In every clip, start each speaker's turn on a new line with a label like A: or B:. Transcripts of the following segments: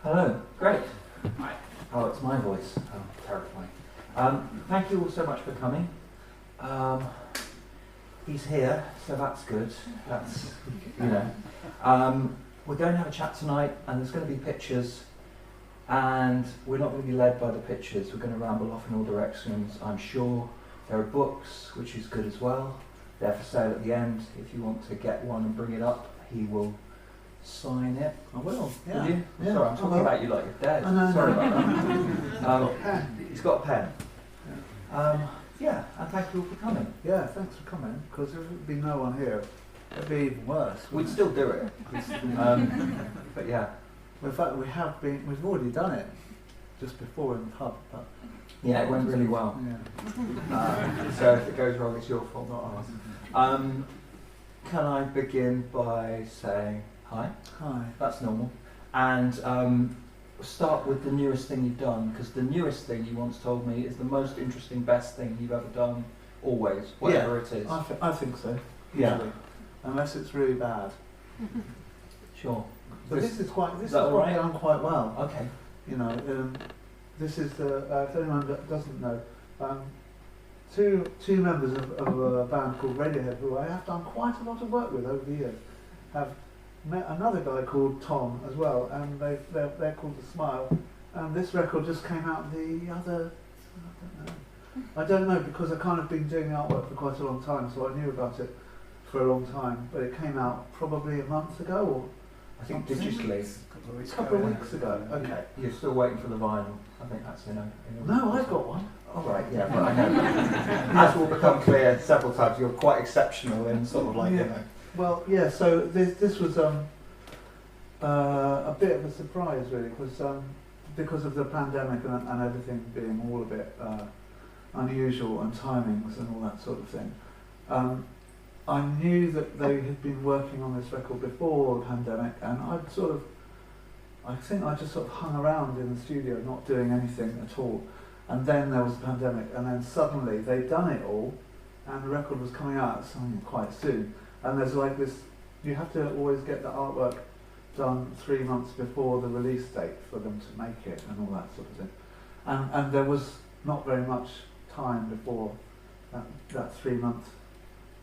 A: Hello, great.
B: Hi.
A: Oh, it's my voice. Oh, terrifying. Thank you all so much for coming. He's here, so that's good. That's, you know. We're going to have a chat tonight, and there's going to be pictures, and we're not going to be led by the pictures. We're going to ramble off in all directions, I'm sure. There are books, which is good as well. They're for sale at the end. If you want to get one and bring it up, he will sign it.
C: I will.
A: Yeah. Will you?
C: Yeah,
A: Sorry, I'm talking about you like you're dead.
C: No,
A: Sorry
C: no.
A: about that. He's got a pen. Yeah, and thank you all for coming.
C: Yeah, thanks for coming, because if there'd be no one here, it'd be even worse.
A: We'd still do it. But yeah.
C: Well, in fact, we've already done it just before in the pub. But
A: Yeah, it went really well.
C: Yeah.
A: So if it goes wrong, it's your fault, not ours. Can I begin by saying hi?
C: Hi.
A: That's normal. And start with the newest thing you've done, because the newest thing you once told me is the most interesting, best thing you've ever done, always, whatever it is.
C: I think so.
A: Yeah.
C: Usually. Unless it's really bad.
A: Sure.
C: But this is
A: all
C: probably
A: right?
C: done quite well.
A: Okay.
C: You know, this is the, if anyone doesn't know, two members of a band called Radiohead, who I have done quite a lot of work with over the years, have met another guy called Tom as well, and they're called The Smile, and this record just came out the other, I don't know, because I've kind of been doing artwork for quite a long time, so I knew about it for a long time, but it came out probably a month ago, or
A: I think digitally.
C: a couple of weeks ago. Okay.
A: You're still waiting for the vinyl. I think that's in a
C: No, I've got one.
A: All right, yeah, but I know. As will become clear several times, you're quite exceptional in sort of like,
C: Yeah.
A: you know.
C: Well, yeah. So this was a bit of a surprise, really, because of the pandemic and everything being all a bit unusual, and timings and all that sort of thing. I knew that they had been working on this record before the pandemic, and I think I just sort of hung around in the studio, not doing anything at all. And then there was the pandemic, and then suddenly they'd done it all, and the record was coming out quite soon. And there's like this, you have to always get the artwork done 3 months before the release date for them to make it, and all that sort of thing. And there was not very much time before that 3 month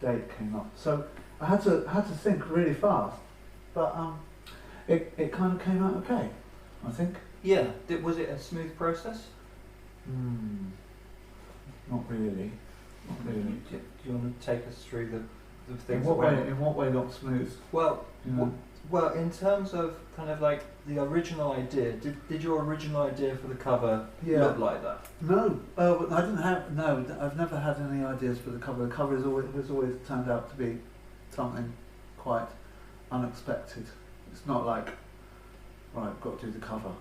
C: date came up. So I had to think really fast, but it kind of came out okay, I think.
A: Yeah. Was it a smooth process?
C: Not really. Not really.
A: Do you want to take us through the things?
C: In what way not smooth?
A: Well,
C: You know?
A: well, in terms of kind of like the original idea, did your original idea for the cover look like that?
C: No, I didn't have. No, I've never had any ideas for the cover. The cover has always turned out to be something quite unexpected. It's not like, right, got to do the cover.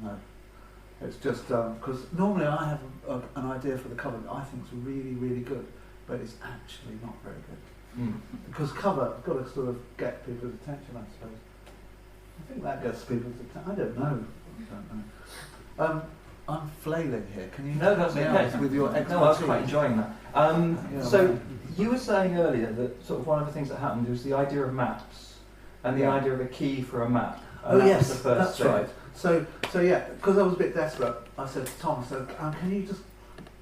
C: No, it's just because normally I have an idea for the cover that I think is really, really good, but it's actually not very good. Because cover, I've got to sort of get people's attention, I suppose. I think that gets people's attention. I don't know. I'm flailing here. Can you
A: No, that's
C: help me
A: okay.
C: out with your expertise?
A: No, I was quite enjoying that.
C: Yeah,
A: So
C: well.
A: you were saying earlier that sort of one of the things that happened was the idea of maps and the
C: Yeah.
A: idea of a key for a map.
C: Oh
A: And that
C: yes,
A: was the first
C: that's
A: thing.
C: right. So yeah, because I was a bit desperate, I said to Tom, can you just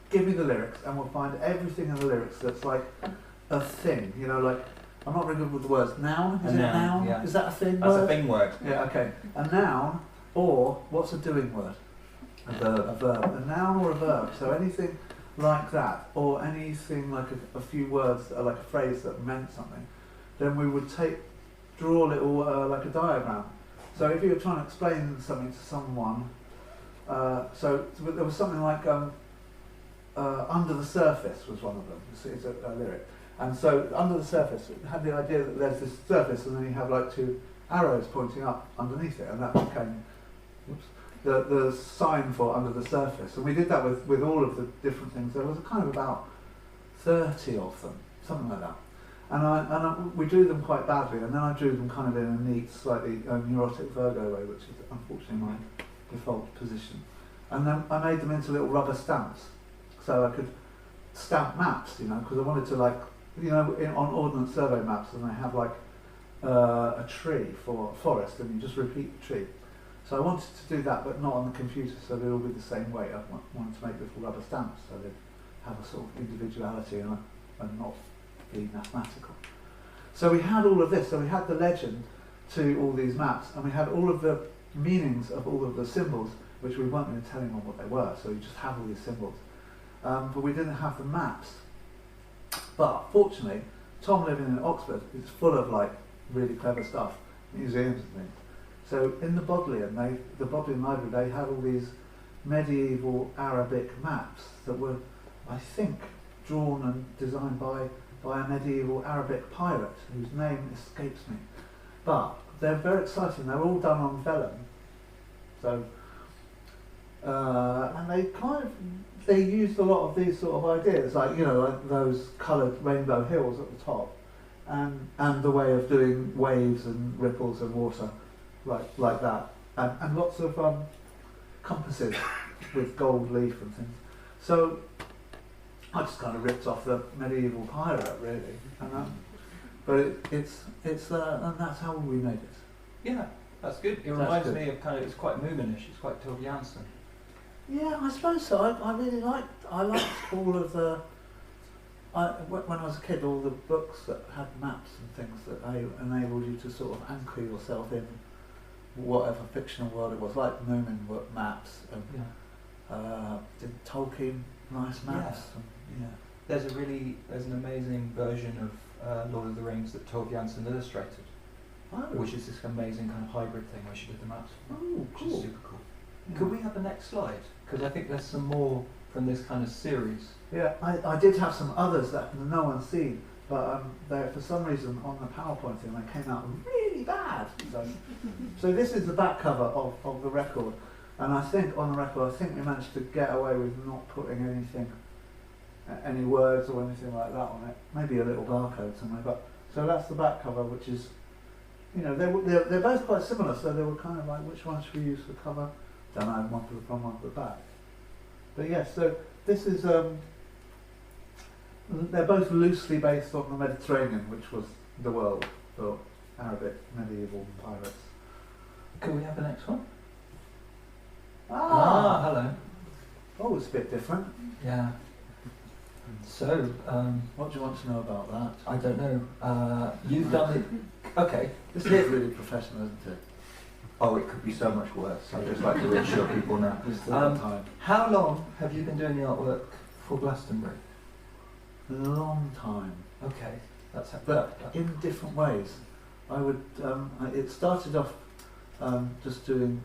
C: give me the lyrics, and we'll find everything in the lyrics that's like a thing, you know, like, I'm not very good with the words. Noun? Is it
A: noun,
C: noun?
A: yeah.
C: Is that a thing?
A: That's
C: word?
A: a thing word.
C: Yeah, okay. A noun, or what's a doing word?
A: A verb.
C: A verb. A noun or a verb. So anything like that, or anything like a few words that are like a phrase that meant something, then we would draw a little, like a diagram. So if you were trying to explain something to someone, so there was something like, under the surface was one of them. It's a lyric. And so under the surface, it had the idea that there's this surface, and then you have like two arrows pointing up underneath it, and that became the sign for under the surface. And we did that with all of the different things. There was kind of about 30 of them, something like that. And we drew them quite badly, and then I drew them kind of in a neat, slightly neurotic Virgo way, which is unfortunately my default position. And then I made them into little rubber stamps, so I could stamp maps, you know, because I wanted to, like, you know, on Ordnance Survey maps, and they have like a tree for a forest, and you just repeat the tree. So I wanted to do that, but not on the computer, so they'd all be the same weight. I wanted to make little rubber stamps, so they'd have a sort of individuality and not be mathematical. So we had all of this. So we had the legend to all these maps, and we had all of the meanings of all of the symbols, which we weren't going to tell anyone what they were. So we just have all these symbols, but we didn't have the maps. But fortunately, Tom living in Oxford is full of like really clever stuff, museums and things. So in the Bodleian Library, they had all these medieval Arabic maps that were, I think, drawn and designed by a medieval Arabic pirate whose name escapes me. But they're very exciting. They're all done on vellum. So, and they used a lot of these sort of ideas, like like those coloured rainbow hills at the top, and the way of doing waves and ripples and water, like that, and lots of compasses with gold leaf and things. So I just kind of ripped off the medieval pirate, really, but it's and that's how we made it.
A: Yeah, that's good. It reminds me of it's quite Moominish. It's quite Tove Jansson.
C: Yeah, I suppose so. I really liked all of the. When I was a kid, all the books that had maps and things that enabled you to sort of anchor yourself in whatever fictional world it was, like Moomin maps. And, did Tolkien nice maps?
A: Yeah. There's an amazing version of Lord of the Rings that Tove Jansson illustrated, which is this amazing kind of hybrid thing where she did the maps.
C: Oh,
A: which
C: cool.
A: is super cool.
C: Yeah.
A: Could we have the next slide? Because I think there's some more from this kind of series.
C: Yeah, I did have some others that no one's seen, but they for some reason on the PowerPoint thing they came out really bad. So this is the back cover of the record, and I think on the record we managed to get away with not putting any words or anything like that on it. Maybe a little barcode somewhere, but so that's the back cover, which is they're both quite similar. So they were kind of like, which one should we use for cover? Don't know, one for the front, one for the back. But yes, so this is they're both loosely based on the Mediterranean, which was the world for Arabic medieval pirates.
A: Can we have the next one?
C: Hello.
A: Hello.
C: Oh, it's a bit different.
A: Yeah. So,
C: what do you want to know about that?
A: I don't know. You've done it. Okay.
C: This is really professional, isn't it?
A: Oh, it could be so much worse. I'd just like to reassure people now.
C: Time.
A: How long have you been doing the artwork for Glastonbury?
C: A long time.
A: Okay, that's
C: but in different ways. I would. It started off just doing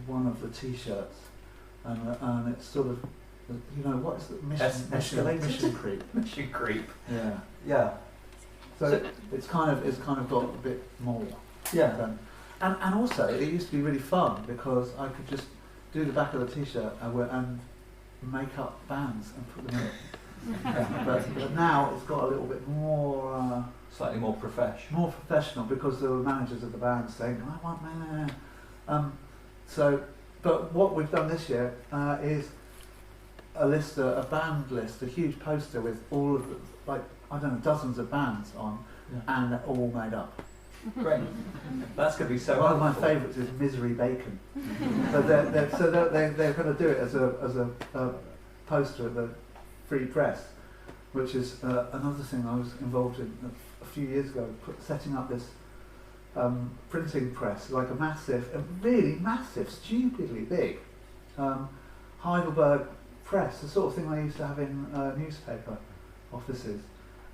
C: one of the T-shirts, and it's sort of, what is the mission creep?
A: Mission creep.
C: Yeah.
A: Yeah.
C: So it's kind of got a bit more.
A: Yeah.
C: And also it used to be really fun because I could just do the back of the T-shirt and make up bands and put them in it. But now it's got a little bit more...
A: slightly more professional.
C: More professional because there were managers of the band saying, I want man. But what we've done this year is a band list, a huge poster with all of the, dozens of bands on, and they're all made up.
A: Great. That's going to be so
C: One
A: wonderful.
C: of my favourites is Misery Bacon. But they're going to do it as a poster at the Free Press, which is another thing I was involved in a few years ago, setting up this printing press, like a really massive, stupidly big Heidelberg press, the sort of thing I used to have in newspaper offices,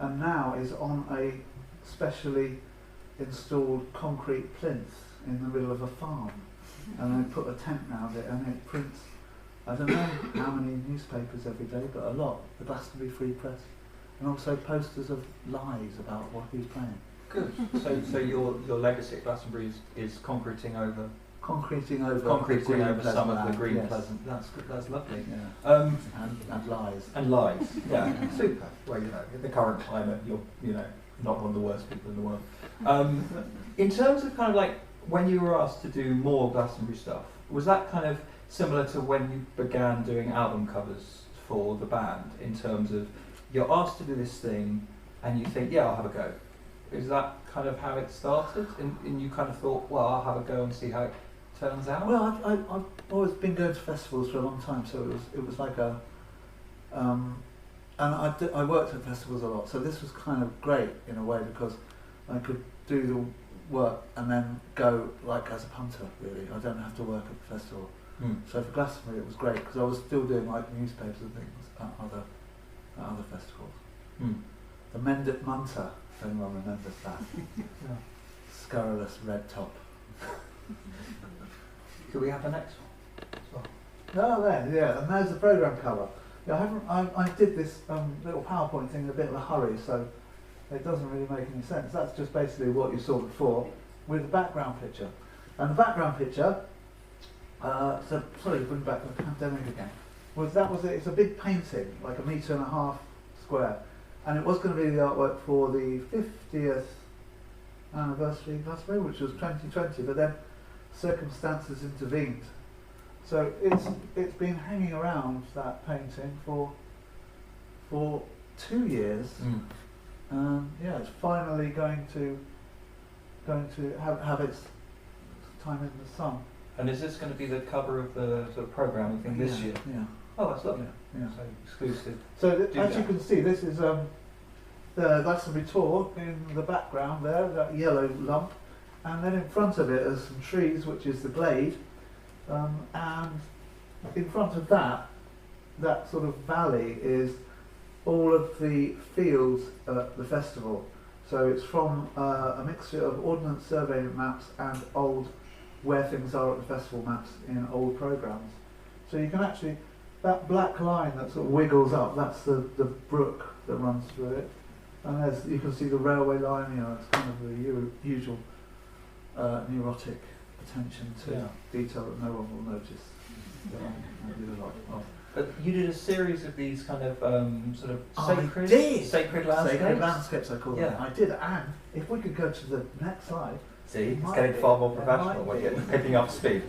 C: and now is on a specially installed concrete plinth in the middle of a farm, and they put a tent around it, and it prints, I don't know how many newspapers every day, but a lot. The Glastonbury Free Press, and also posters of lies about who's playing.
A: Good. So your legacy at Glastonbury is concreting over some of the green
C: yes.
A: pleasant. That's good. That's lovely.
C: Yeah. And lies.
A: And lies. Yeah. Super. Well, in the current climate, you're not one of the worst people in the world. In terms of kind of like when you were asked to do more Glastonbury stuff, was that kind of similar to when you began doing album covers for the band? In terms of you're asked to do this thing, and you think, yeah, I'll have a go. Is that kind of how it started? And you kind of thought, well, I'll have a go and see how it turns out?
C: Well, I've always been going to festivals for a long time, so it was like a, and I worked at festivals a lot, so this was kind of great in a way because I could do the work and then go like as a punter. Really, I don't have to work at the festival. So for Glastonbury, it was great because I was still doing like newspapers and things at other festivals. The Mendip Munter, if anyone remembers that.
A: Yeah.
C: Scurrilous red top.
A: Could we have the next one?
C: Oh, there, yeah, and there's the programme cover. Yeah, I did this little PowerPoint thing in a bit of a hurry, so it doesn't really make any sense. That's just basically what you saw before with the background picture. And the background picture, so sorry, bring back the pandemic again. It's a big painting, like 1.5 meters square, and it was going to be the artwork for the 50th anniversary of Glastonbury, which was 2020, but then circumstances intervened. So it's been hanging around, that painting, for 2 years. Yeah, it's finally going to have its time in the sun.
A: And is this going to be the cover of the sort of programming thing this year?
C: Yeah.
A: Oh, that's lovely.
C: Yeah.
A: So exclusive.
C: So as you can see, this is the Glastonbury tour in the background there, that yellow lump, and then in front of it are some trees, which is the glade, and in front of that sort of valley is all of the fields at the festival. So it's from a mixture of Ordnance Survey maps and old where things are at the festival maps in old programmes. So you can actually, that black line that sort of wiggles up, that's the brook that runs through it. And as you can see the railway line, it's kind of the usual neurotic attention to detail that no one will notice. I do a lot of.
A: But you did a series of these kind of sort of sacred landscapes?
C: Sacred landscapes, I call them.
A: Yeah.
C: I did, and if we could go to the next slide.
A: See, it's getting far more professional when you're picking up speed.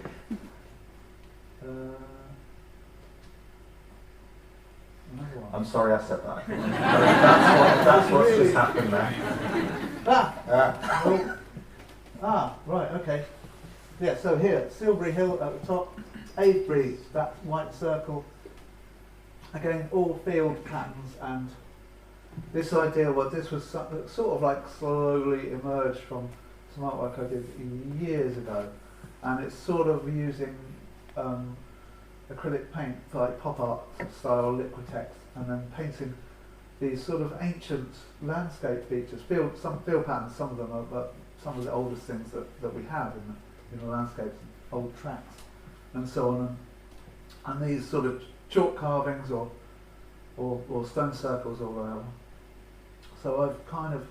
A: I'm sorry I said that. that's what's just happened there.
C: Right, okay. Yeah, so here, Silbury Hill at the top, Avebury, that white circle. Again, all field patterns, and this idea, this was sort of like slowly emerged from some artwork I did years ago, and it's sort of using acrylic paint, like pop art style Liquitex, and then painting these sort of ancient landscape features, some field patterns. Some of them are some of the oldest things that we have in the landscapes, old tracks, and so on, and these sort of chalk carvings or stone circles or whatever. So I've kind of,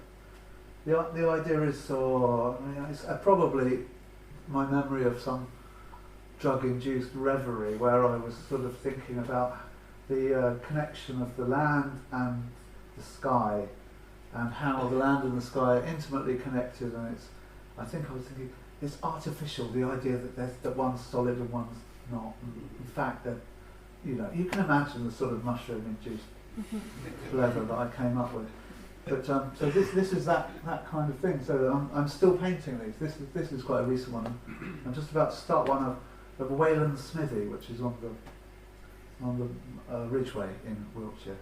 C: the idea is, it's probably my memory of some drug-induced reverie where I was sort of thinking about the connection of the land and the sky, and how the land and the sky are intimately connected, and I think I was thinking, it's artificial, the idea that one's solid and one's not. In fact, that you can imagine the sort of mushroom-induced leather that I came up with. But so this is that kind of thing. So I'm still painting these. This is quite a recent one. I'm just about to start one of Wayland's Smithy, which is on the Ridgeway in Wiltshire.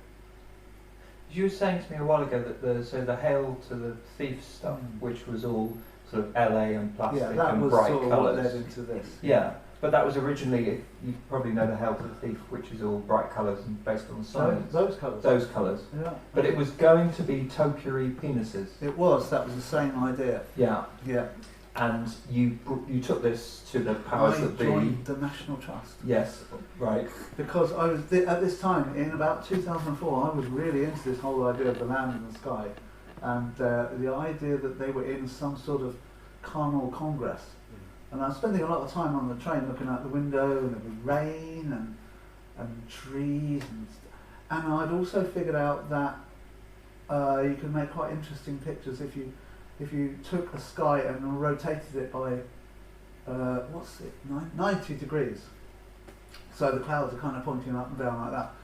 A: You were saying to me a while ago that the Hail to the Thief stuff, which was all sort of LA and plastic and bright colours.
C: That was sort of what led into this.
A: Yeah, but that was originally, you probably know the Hail to the Thief, which is all bright colours and based on science.
C: Those colours.
A: Those colours. Yeah. But it was going to be topiary penises.
C: It was. That was the same idea.
A: Yeah.
C: Yeah.
A: And you took this to the powers that be. I
C: joined the National Trust.
A: Yes, right.
C: Because I was at this time, in about 2004, I was really into this whole idea of the land and the sky, and the idea that they were in some sort of carnal congress. And I was spending a lot of time on the train looking out the window, and there was rain and trees, and I'd also figured out that you can make quite interesting pictures if you took a sky and rotated it by 90 degrees. So the clouds are kind of pointing up and down like that.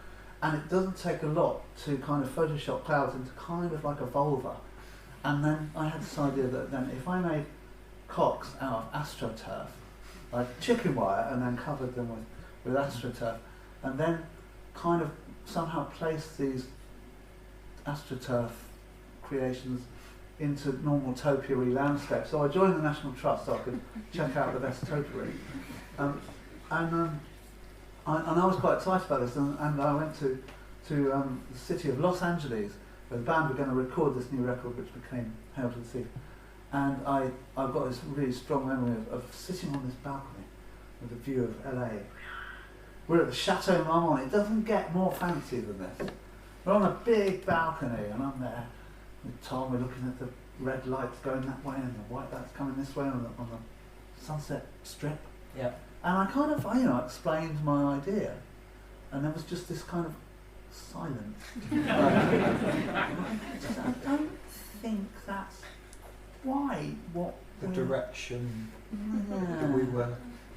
C: And it doesn't take a lot to kind of Photoshop clouds into kind of like a vulva. And then I had this idea that then if I made cocks out of astroturf, like chicken wire, and then covered them with astroturf, and then kind of somehow placed these astroturf creations into normal topiary landscapes. So I joined the National Trust so I could check out the best topiary. And I was quite excited about this, and I went to the city of Los Angeles, where the band were going to record this new record, which became Hail to the Sea. And I've got this really strong memory of sitting on this balcony with a view of LA. We're at the Chateau Marmont. It doesn't get more fancy than this. We're on a big balcony, and I'm there with Tom. We're looking at the red lights going that way and the white lights coming this way on the Sunset Strip.
A: Yeah.
C: And I kind of, explained my idea, and there was just this kind of silence. I don't think that's what
A: The direction
C: Yeah.
A: that we were.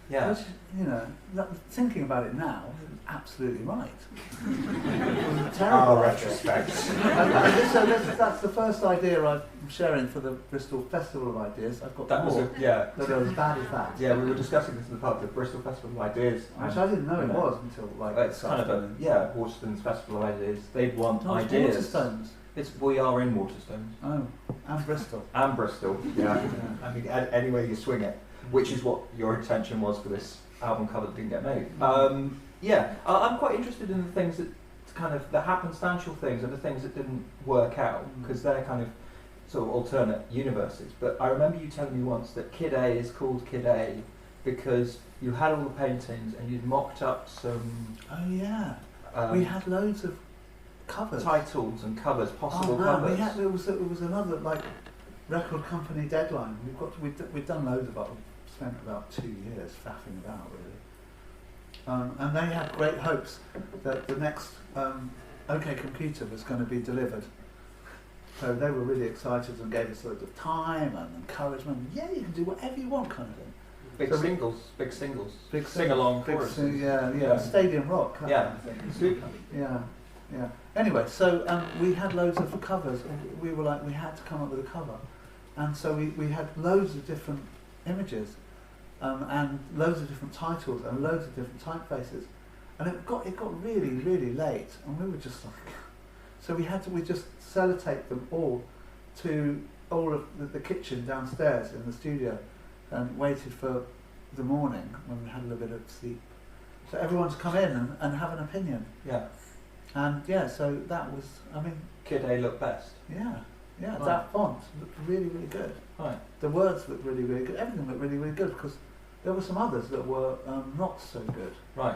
A: Yeah.
C: Which, thinking about it now, it was absolutely right. It was a terrible idea.
A: Retrospect.
C: So that's the first idea I'm sharing for the Bristol Festival of Ideas. I've got more that are as bad as that.
A: Yeah, we were discussing this in the pub, the Bristol Festival of Ideas.
C: Which I didn't know it was until
A: it's kind of Waterstones Festival of Ideas. They'd want ideas.
C: Waterstones.
A: We are in Waterstones.
C: Oh, and Bristol.
A: And Bristol, yeah. I mean, any way you swing it, which is what your intention was for this album cover that didn't get made. I'm quite interested in the things that the happenstantial things and the things that didn't work out, because they're kind of sort of alternate universes. But I remember you telling me once that Kid A is called Kid A because you had all the paintings and you'd mocked up some...
C: Oh yeah, we had loads of covers.
A: Titles and covers, possible covers.
C: It was another record company deadline. We've done loads of it. We spent about 2 years faffing about really, and they had great hopes that the next OK Computer was going to be delivered. So they were really excited and gave us loads of time and encouragement. Yeah, you can do whatever you want, kind of thing.
A: Big singles, sing-along choruses.
C: Stadium rock.
A: Yeah.
C: Yeah. Anyway, so we had loads of covers. We were we had to come up with a cover, and so we had loads of different images, and loads of different titles and loads of different typefaces, and it got really, really late, and we were just so we just sellotaped them all to all of the kitchen downstairs in the studio, and waited for the morning when we had a little bit of sleep, so everyone to come in and have an opinion.
A: Yeah.
C: And so that was,
A: Kid A looked best.
C: Yeah,
A: right.
C: That font looked really, really good.
A: Right.
C: The words looked really, really good. Everything looked really, really good, because there were some others that were not so good.
A: Right.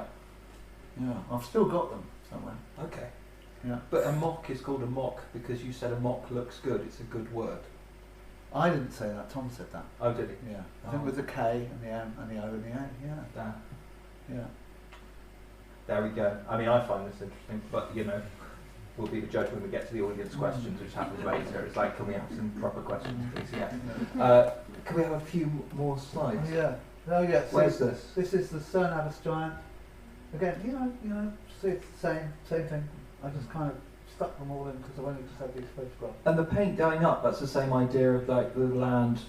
C: Yeah, I've still got them somewhere.
A: Okay.
C: Yeah.
A: But a mock is called a mock because you said a mock looks good. It's a good word.
C: I didn't say that. Tom said that.
A: Oh, did he?
C: Yeah. I think with the K and the M and the O and the A. Yeah.
A: Damn.
C: Yeah.
A: There we go. I find this interesting, but we'll be the judge when we get to the audience questions, which happens later. It's can we have some proper questions, please? Yeah. Can we have a few more slides?
C: Yeah. Oh, yeah.
A: Where's this?
C: This is the Cern Abbas giant. Again, see, it's the same thing. I just kind of stuck them all in because I've only just had these photographs.
A: And the paint going up, that's the same idea of the land.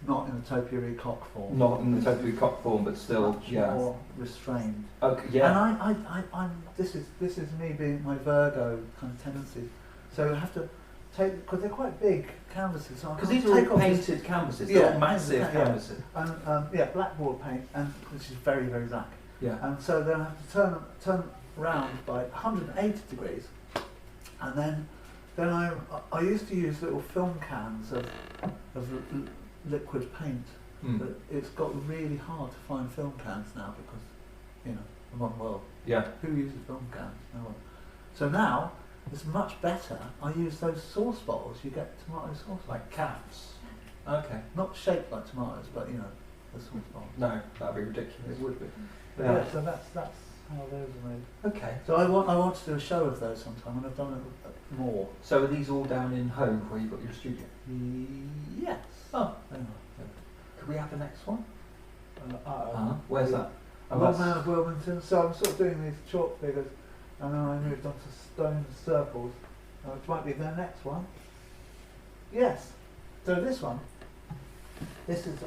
C: Not in the topiary cock form.
A: Not in the topiary cock form, but still,
C: much more restrained.
A: Okay, yeah.
C: And I'm this is me being my Virgo kind of tendencies. So I have to take, because they're quite big canvases.
A: Because these are all painted canvases. They're all massive canvases.
C: And blackboard paint, and which is very, very black.
A: Yeah.
C: And so then I have to turn around by 180 degrees, and then I used to use little film cans of liquid paint. But it's got really hard to find film cans now because, the modern world.
A: Yeah.
C: Who uses film cans? No one. So now it's much better. I use those sauce bowls. You get tomato sauce.
A: Like cats. Okay.
C: Not shaped like tomatoes, but the sauce bowls.
A: No, that'd be ridiculous.
C: It would be.
A: Yeah.
C: So that's how those are made.
A: Okay.
C: So I want to do a show of those sometime, and I've done it more.
A: So are these all down in Hove where you've got your studio?
C: Yes.
A: Oh. Could we have the next one? Where's that?
C: Old Man of Wilmington. So I'm sort of doing these chalk figures, and then I moved on to stone circles, which might be the next one. Yes. So this one, this is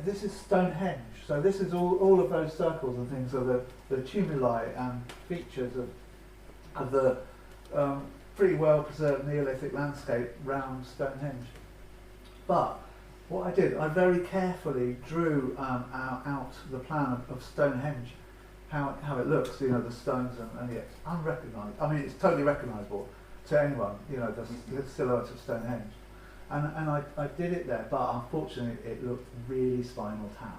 C: This is Stonehenge. So this is all of those circles and things are the tumuli and features of the pretty well preserved Neolithic landscape round Stonehenge. But what I did, I very carefully drew out the plan of Stonehenge, how it looks, you know, the stones, and it's unrecognisable. I mean, it's totally recognisable to anyone, you know, the silhouette of Stonehenge. And I did it there, but unfortunately it looked really Spinal Tap.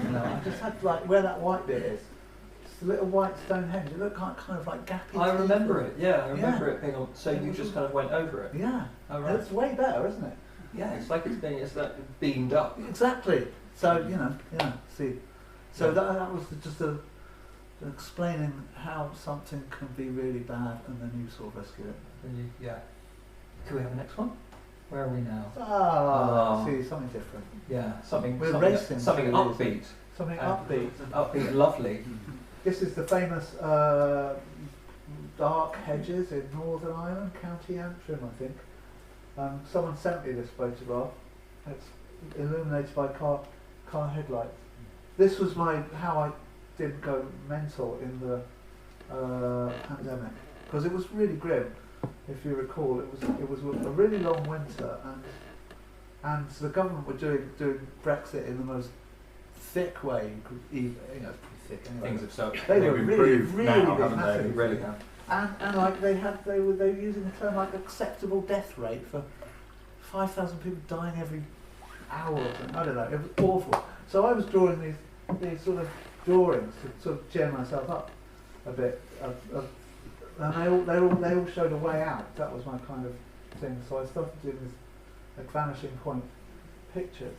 C: You know, I just had like where that white bit is, it's a little white Stonehenge. It looked kind of like gappy.
A: I remember it. Yeah, I remember it being on. So you just kind of went over it.
C: Yeah.
A: Oh, right.
C: It's way better, isn't it?
A: Yeah, it's like it's like beamed up.
C: Exactly. So you know, yeah. See, so that was just explaining how something can be really bad, and then you sort of rescue it.
A: Yeah. Can we have the next one? Where are we now?
C: See, something different.
A: Yeah, something
C: racing
A: something upbeat.
C: Something upbeat.
A: Upbeat, lovely.
C: This is the famous Dark Hedges in Northern Ireland, County Antrim, I think. Someone sent me this photograph. It's illuminated by car headlights. This was how I didn't go mental in the pandemic, because it was really grim. If you recall, it was a really long winter, and the government were doing Brexit in the most thick way you could even, you know, it's pretty thick anyway.
A: Things have so
C: they were really
A: now,
C: big, massive.
A: They really have.
C: And like they were using the term like acceptable death rate for 5,000 people dying every hour. I don't know. It was awful. So I was drawing these sort of drawings to sort of cheer myself up a bit. And they all showed a way out. That was my kind of thing. So I started doing this like vanishing point pictures,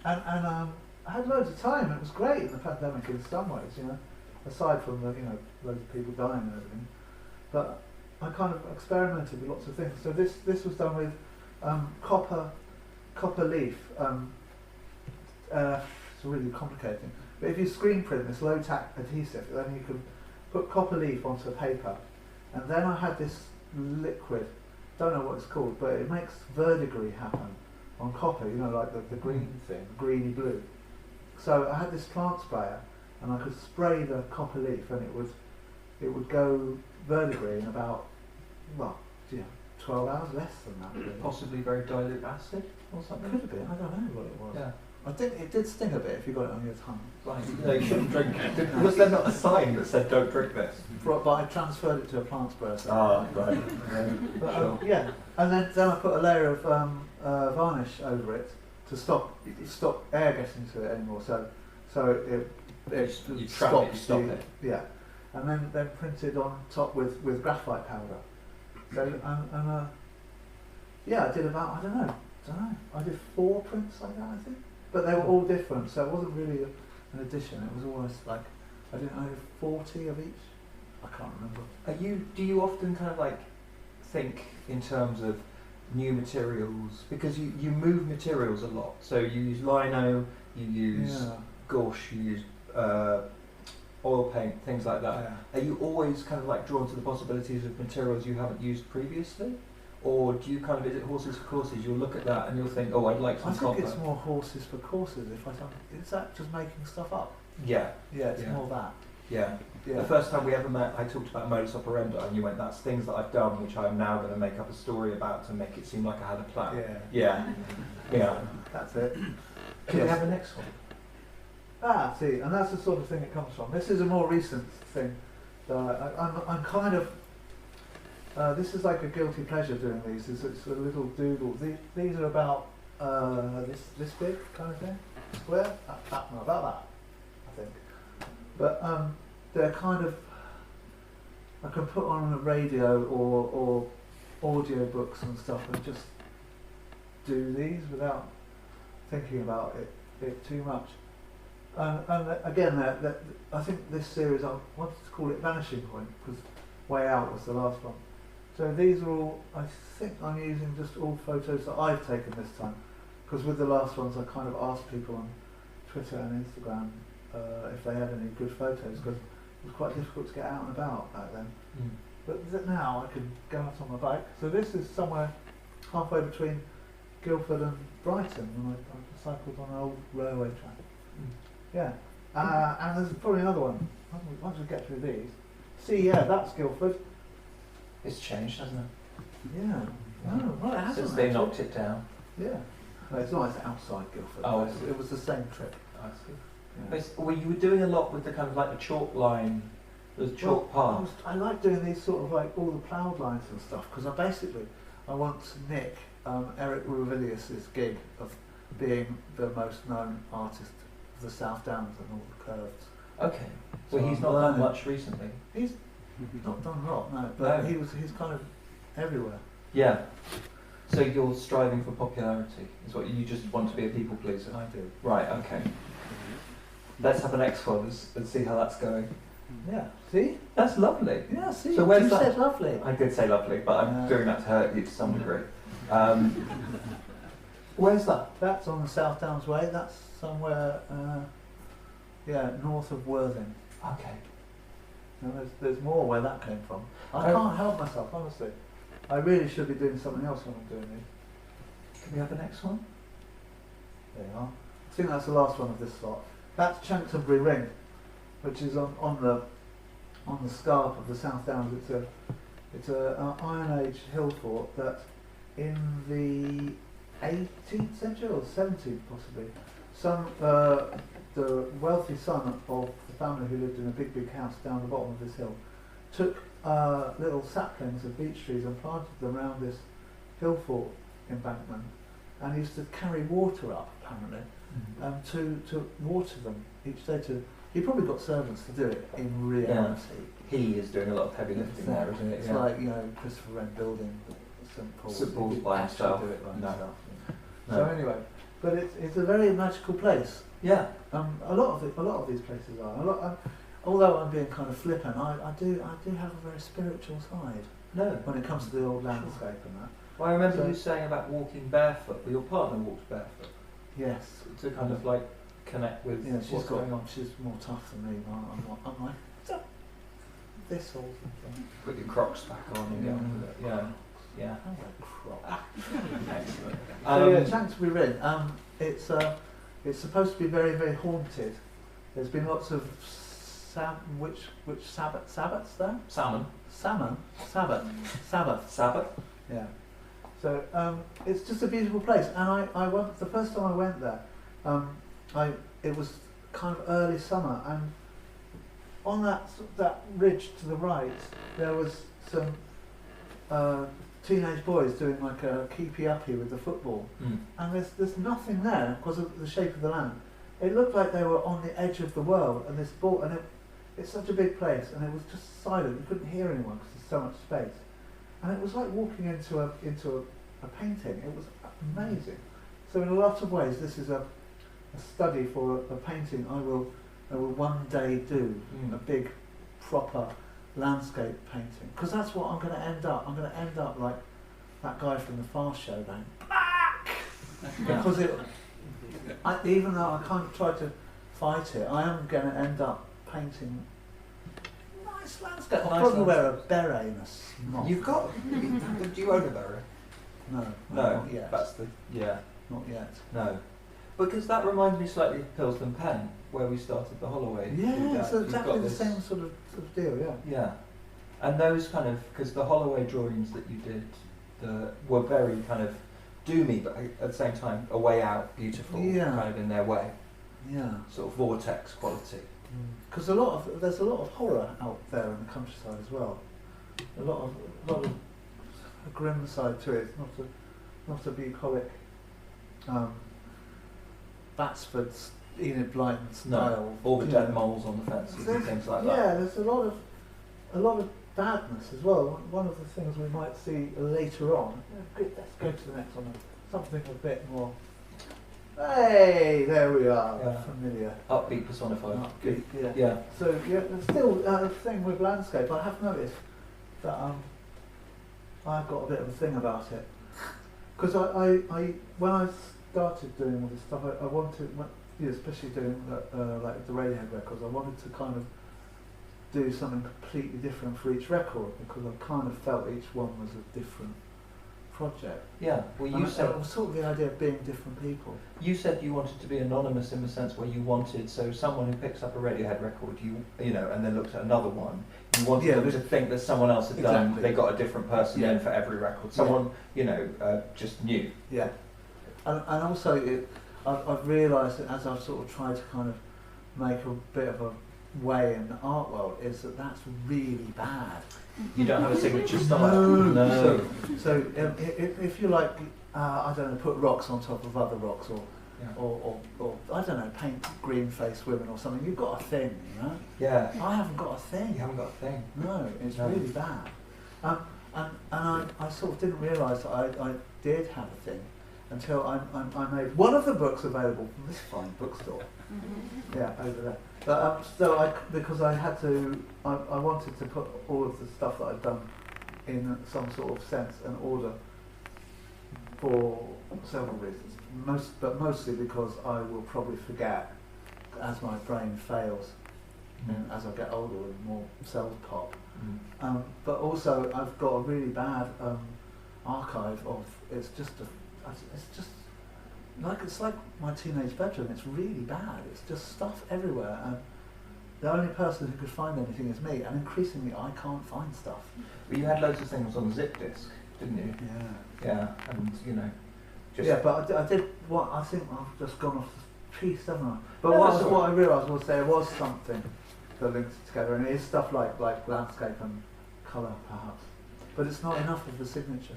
C: and I had loads of time. It was great in the pandemic in some ways, you know, aside from the, you know, loads of people dying and everything. But I kind of experimented with lots of things. So this was done with copper leaf. It's really complicated. But if you screen print this low tack adhesive, then you can put copper leaf onto paper. And then I had this liquid, don't know what it's called, but it makes verdigris happen on copper, you know, like the green thing, greeny blue. So I had this plant sprayer, and I could spray the copper leaf, and it would go verdigris in about, 12 hours, less than that. Really.
A: Possibly very dilute acid or something.
C: Could have been, I don't know what it was.
A: Yeah.
C: I think it did sting a bit if you got it on your tongue.
A: Right. No, you shouldn't drink it. Was there not a sign that said don't drink this?
C: But I transferred it to a plant sprayer. So
A: right.
C: But,
A: Sure.
C: yeah, and then I put a layer of varnish over it to stop air getting to it anymore. So
A: You
C: stops
A: stop it.
C: Yeah, and then printed on top with graphite powder. So I did about I don't know. I did 4 prints like that, I think, but they were all different. So it wasn't really an edition. It was almost like I did 40 of each. I can't remember.
A: Do you often kind of like think in terms of new materials, because you move materials a lot? So you use lino, you use gouache, you use oil paint, things like that.
C: Yeah.
A: Are you always kind of like drawn to the possibilities of materials you haven't used previously? Or do you kind of, is it horses for courses? You'll look at that and you'll think, oh, I'd like some copper.
C: I think it's more horses for courses. Is that just making stuff up?
A: Yeah.
C: Yeah, it's more that.
A: Yeah. The first time we ever met, I talked about modus operandi, and you went, that's things that I've done which I'm now going to make up a story about to make it seem like I had a plan. Yeah.
C: That's it.
A: Can we have the next one?
C: See, and that's the sort of thing it comes from. This is a more recent thing. I'm kind of, this is like a guilty pleasure doing these. It's a little doodle. These are about this big kind of thing, square. No, about that, I think. But they're kind of, I can put on a radio or audio books and stuff and just do these without thinking about it too much. And again, I think this series, I wanted to call it Vanishing Point, because Way Out was the last one. So these are all, I think I'm using just all photos that I've taken this time, because with the last ones I kind of asked people on Twitter and Instagram if they had any good photos, because it was quite difficult to get out and about back then. But now I can go out on my bike. So this is somewhere halfway between Guildford and Brighton when I cycled on an old railway track. Yeah, and there's probably another one. Once we get through these, see, yeah, that's Guildford.
A: It's changed, hasn't it?
C: Yeah. Oh, well, it hasn't.
A: Since they
C: actually.
A: knocked it down.
C: Yeah. No, it's not. It's outside Guildford.
A: Oh,
C: it was the same trip.
A: I see.
C: Yeah.
A: Well, you were doing a lot with the kind of like the chalk line, the chalk path.
C: I like doing these sort of like all the ploughed lines and stuff because I want to nick Eric Ruvilius's gig of being the most known artist of the South Downs and all the curves.
A: Okay.
C: So
A: Well, he's
C: I'm
A: not done
C: learning.
A: much recently.
C: He's not done a lot, no, but
A: No.
C: he's kind of everywhere.
A: Yeah. So you're striving for popularity, is what you just want to be a people pleaser?
C: I do.
A: Right, okay. Let's have an next one and see how that's going.
C: Yeah. See?
A: That's lovely.
C: Yeah. See.
A: So where's
C: you
A: that?
C: said lovely.
A: I did say lovely, but I'm doing that to hurt you to some degree. Where's that?
C: That's on the South Downs Way. That's somewhere, north of Worthing.
A: Okay.
C: And there's more where that came from. I
A: Oh.
C: can't help myself, honestly. I really should be doing something else when I'm doing these.
A: Can we have the next one?
C: There you are. I think that's the last one of this lot. That's Chanctonbury Ring, which is on the scarp of the South Downs. It's a Iron Age hill fort that in the 18th century or 17th possibly, the wealthy son of the family who lived in a big house down the bottom of this hill took little saplings of beech trees and planted them around this hill fort embankment, and he used to carry water up apparently to water them each day. He probably got servants to do it in reality.
A: He is doing a lot of heavy lifting there, isn't it?
C: It's like, Christopher Wren building St Paul's.
A: St Paul's
C: He
A: by
C: actually
A: himself.
C: do it by
A: No.
C: himself.
A: No.
C: So anyway, but it's a very magical place.
A: Yeah.
C: A lot of these places are. Although I'm being kind of flippant, I do have a very spiritual side
A: No.
C: when it comes to the old landscape and that.
A: Well, I remember
C: So-
A: you saying about walking barefoot. Well, your partner walks barefoot
C: Yes.
A: to kind of like connect with
C: Yeah, she's
A: what's going on.
C: She's more tough than me. I'm like this all the time.
A: Put your Crocs back on and get on with it. Yeah. Yeah.
C: I wear Crocs.
A: Excellent.
C: So yeah, Chanctonbury Ring. It's supposed to be very, very haunted. There's been lots of Sabbats there?
A: Salmon.
C: Sabbath. Yeah. So it's just a beautiful place, and I went the first time I went there. It was kind of early summer, and on that ridge to the right there was some teenage boys doing like a keepy-uppy with the football, and there's nothing there because of the shape of the land. It looked like they were on the edge of the world, and this ball, and it's such a big place, and it was just silent. You couldn't hear anyone because there's so much space, and it was like walking into a painting. It was amazing. So in a lot of ways, this is a study for a painting I will one day do, a big proper landscape painting, because that's what I'm going to end up. I'm going to end up like that guy from the Fast Show going back, because even though I kind of tried to fight it, I am going to end up painting nice landscape. I'll probably wear a beret and a smock.
A: You've got. Do you own a beret?
C: No,
A: No.
C: not yet.
A: That's the. Yeah.
C: Not yet.
A: No. Because that reminds me slightly of Pillsden Pen, where we started the Holloway.
C: Yeah, it's
A: You've
C: exactly
A: got
C: the
A: this-
C: same sort of deal. Yeah.
A: Yeah. And those kind of, because the Holloway drawings that you did were very kind of doomy, but at the same time a way out, beautiful,
C: Yeah.
A: kind of in their way,
C: Yeah.
A: sort of vortex quality.
C: Because there's a lot of horror out there in the countryside as well. A lot of a grim side to it. Not a bucolic Batsford, Enid Blyton style.
A: All the
C: you
A: dead
C: know.
A: moles on the fences and things like
C: Yeah,
A: that.
C: there's a lot of badness as well. One of the things we might see later on. Let's go to the next one. Something a bit more. Hey, there we are.
A: Yeah.
C: Familiar.
A: Upbeat personified.
C: Good. Yeah.
A: Yeah.
C: So yeah, there's still a thing with landscape. I have noticed that I've got a bit of a thing about it, because I when I started doing all this stuff, I wanted, especially doing like the Radiohead records, I wanted to kind of do something completely different for each record, because I kind of felt each one was a different project.
A: Yeah. Well,
C: And
A: you
C: it
A: said
C: was sort of the idea of being different people.
A: you said you wanted to be anonymous in the sense where you wanted, so someone who picks up a Radiohead record, you know, and then looks at another one, you wanted them to think that someone else had done.
C: Exactly.
A: They got a different person in for every record. Someone, you know, just new.
C: Yeah. And also, I've realised that as I've sort of tried to kind of make a bit of a way in the art world, is that that's really bad.
A: You don't have a signature style. No.
C: So if you like, I don't know, put rocks on top of other rocks, or I don't know, paint green-faced women or something, you've got a thing, you know?
A: Yeah.
C: I haven't got a thing.
A: You haven't got a thing.
C: No, it's really bad. And I sort of didn't realise that I did have a thing until I made one of the books available from this fine bookstore. Yeah, over there. But because I had to, I wanted to put all of the stuff that I'd done in some sort of sense and order for several reasons. But mostly because I will probably forget as my brain fails, and as I get older and more cells pop. But also I've got a really bad archive of, it's just like my teenage bedroom. It's really bad. It's just stuff everywhere, and the only person who could find anything is me, and increasingly I can't find stuff.
A: But you had loads of things on zip disk, didn't you?
C: Yeah.
A: Yeah, and you know. Just
C: Yeah, but I did what I think I've just gone off the piece, haven't I? But
A: No,
C: what I realised was there was something that linked it together, and it is stuff like landscape and colour, perhaps. But it's not enough of the signature.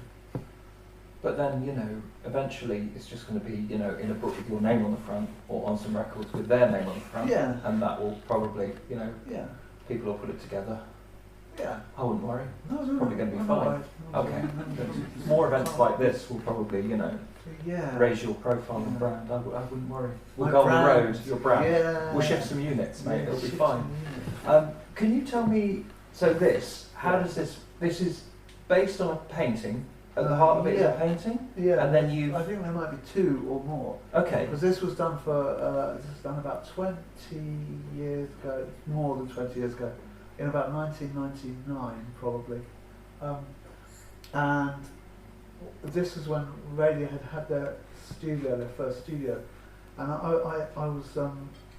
A: But then, you know, eventually it's just going to be, you know, in a book with your name on the front, or on some records with their name on the front.
C: Yeah.
A: And that will probably, you know,
C: Yeah.
A: people will put it together.
C: Yeah.
A: I wouldn't worry.
C: No,
A: It's probably going to be
C: I'm
A: fine.
C: all right.
A: Okay. More events like this will probably, you know,
C: Yeah.
A: raise your profile and
C: Yeah.
A: brand. I wouldn't worry. We'll
C: My
A: go on the
C: brand.
A: road, your brand.
C: Yeah.
A: We'll shift some units, mate.
C: Yeah,
A: It'll be
C: shift
A: fine.
C: some units.
A: Can you tell me, so how
C: Yeah.
A: does this is based on a painting, at the heart of it is a painting?
C: Yeah.
A: And then you,
C: I think there might be two or more.
A: okay.
C: Because this was done about 20 years ago, more than 20 years ago, in about 1999 probably. And this is when Radiohead had their first studio. And I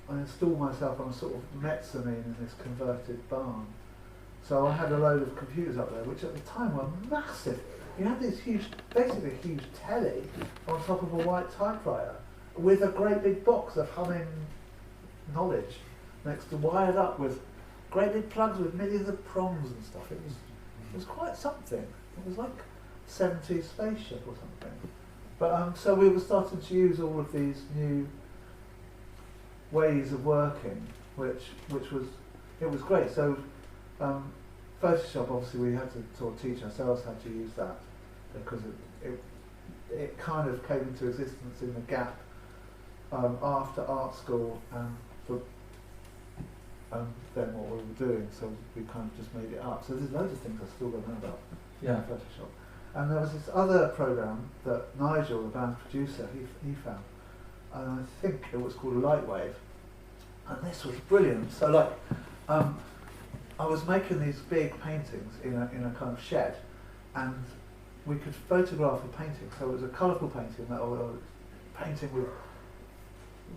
C: installed myself on a sort of mezzanine in this converted barn. So I had a load of computers up there, which at the time were massive. You had this basically a huge telly on top of a white typewriter with a great big box of humming knowledge next to, wired up with great big plugs with millions of prongs and stuff. It was quite something. It was like 70s spaceship or something. But so we were starting to use all of these new ways of working, which was great. So Photoshop, obviously we had to sort of teach ourselves how to use that, because it kind of came into existence in the gap after art school and then what we were doing, so we kind of just made it up. So there's loads of things I still don't know about Photoshop. And there was this other program that Nigel, the band producer, he found, and I think it was called Lightwave, and this was brilliant. So like, I was making these big paintings in a kind of shed, and we could photograph a painting. So it was a colourful painting, or painting with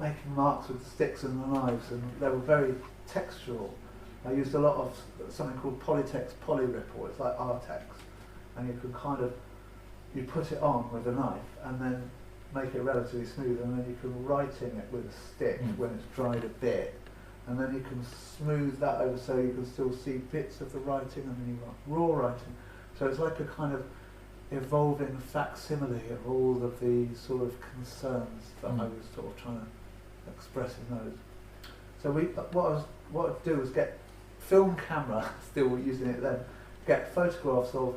C: making marks with sticks and the knives, and they were very textural. I used a lot of something called Polytex Polyripple. It's like Artex, and you could you put it on with a knife and then make it relatively smooth, and then you can write in it with a stick when it's dried a bit, and then you can smooth that over so you can still see bits of the writing, and then you write raw writing. So it's like a kind of evolving facsimile of all of the sort of concerns that I was sort of trying to express in those. So what I'd do was get film camera, still using it then, get photographs of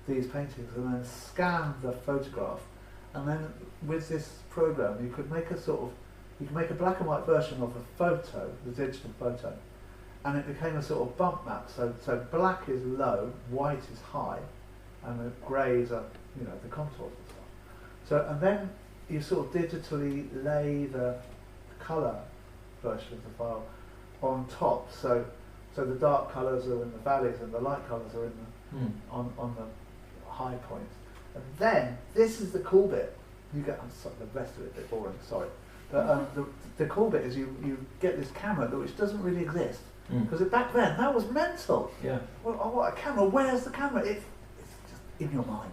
C: these paintings and then scan the photograph, and then with this program you could make a black and white version of a photo, the digital photo, and it became a sort of bump map. So black is low, white is high, and the greys are, the contours and stuff. So, and then you sort of digitally lay the colour version of the file on top. So the dark colours are in the valleys and the light colours are in the on the high points. And then, this is the cool bit. You get, I'm sorry, the rest of it a bit boring, sorry. But the cool bit is you get this camera which doesn't really exist. Because back then, that was mental.
A: Yeah.
C: Well, oh, what a camera, where's the camera? It's just in your mind,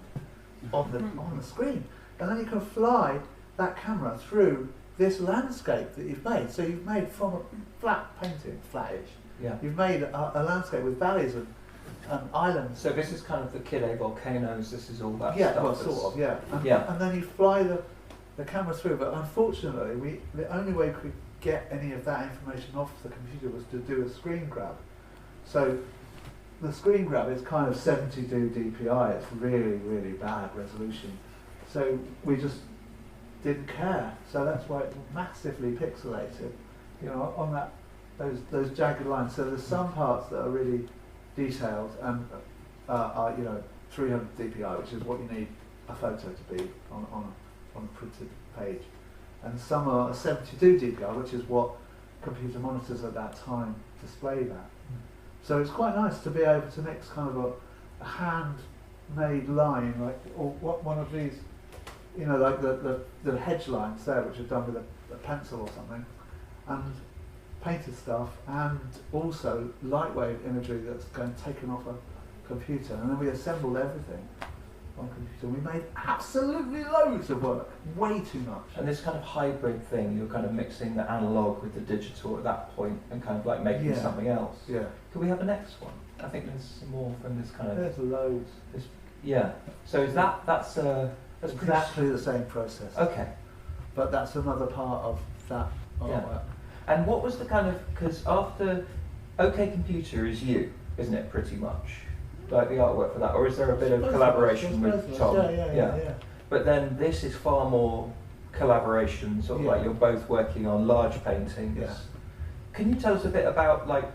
C: on the screen. And then you can fly that camera through this landscape that you've made. So you've made from a flat painting, flattish, you've made a landscape with valleys and islands.
A: So this is kind of the Kile volcanoes, this is all that
C: yeah,
A: stuff.
C: well, sort of, yeah. And,
A: yeah.
C: And then you fly the camera through, but unfortunately, the only way we could get any of that information off the computer was to do a screen grab. So the screen grab is kind of 72 dpi, it's really, really bad resolution. So we just didn't care. So that's why it's massively pixelated, you know, on that those jagged lines. So there's some parts that are really detailed and are, you know, 300 dpi, which is what you need a photo to be on a printed page. And some are 72 dpi, which is what computer monitors at that time display that. So it's quite nice to be able to mix kind of a hand-made line, like, or what one of these, you know, like the hedge lines there, which are done with a pencil or something, and painted stuff, and also lightweight imagery that's taken off a computer, and then we assembled everything on a computer. We made absolutely loads of work, way too much.
A: And this kind of hybrid thing, you're kind of mixing the analog with the digital at that point and kind of like making something else.
C: Yeah.
A: Could we have the next one? I think there's some more from this kind of...
C: There's loads.
A: Yeah. So is that's
C: exactly the same process.
A: Okay.
C: But that's another part of that artwork.
A: And what was the kind of, because after OK Computer is you, isn't it, pretty much? Like the artwork for that, or is there a bit of collaboration with Tom?
C: Yeah.
A: But then this is far more collaboration, sort of like you're both working on large paintings.
C: Yeah.
A: Can you tell us a bit about like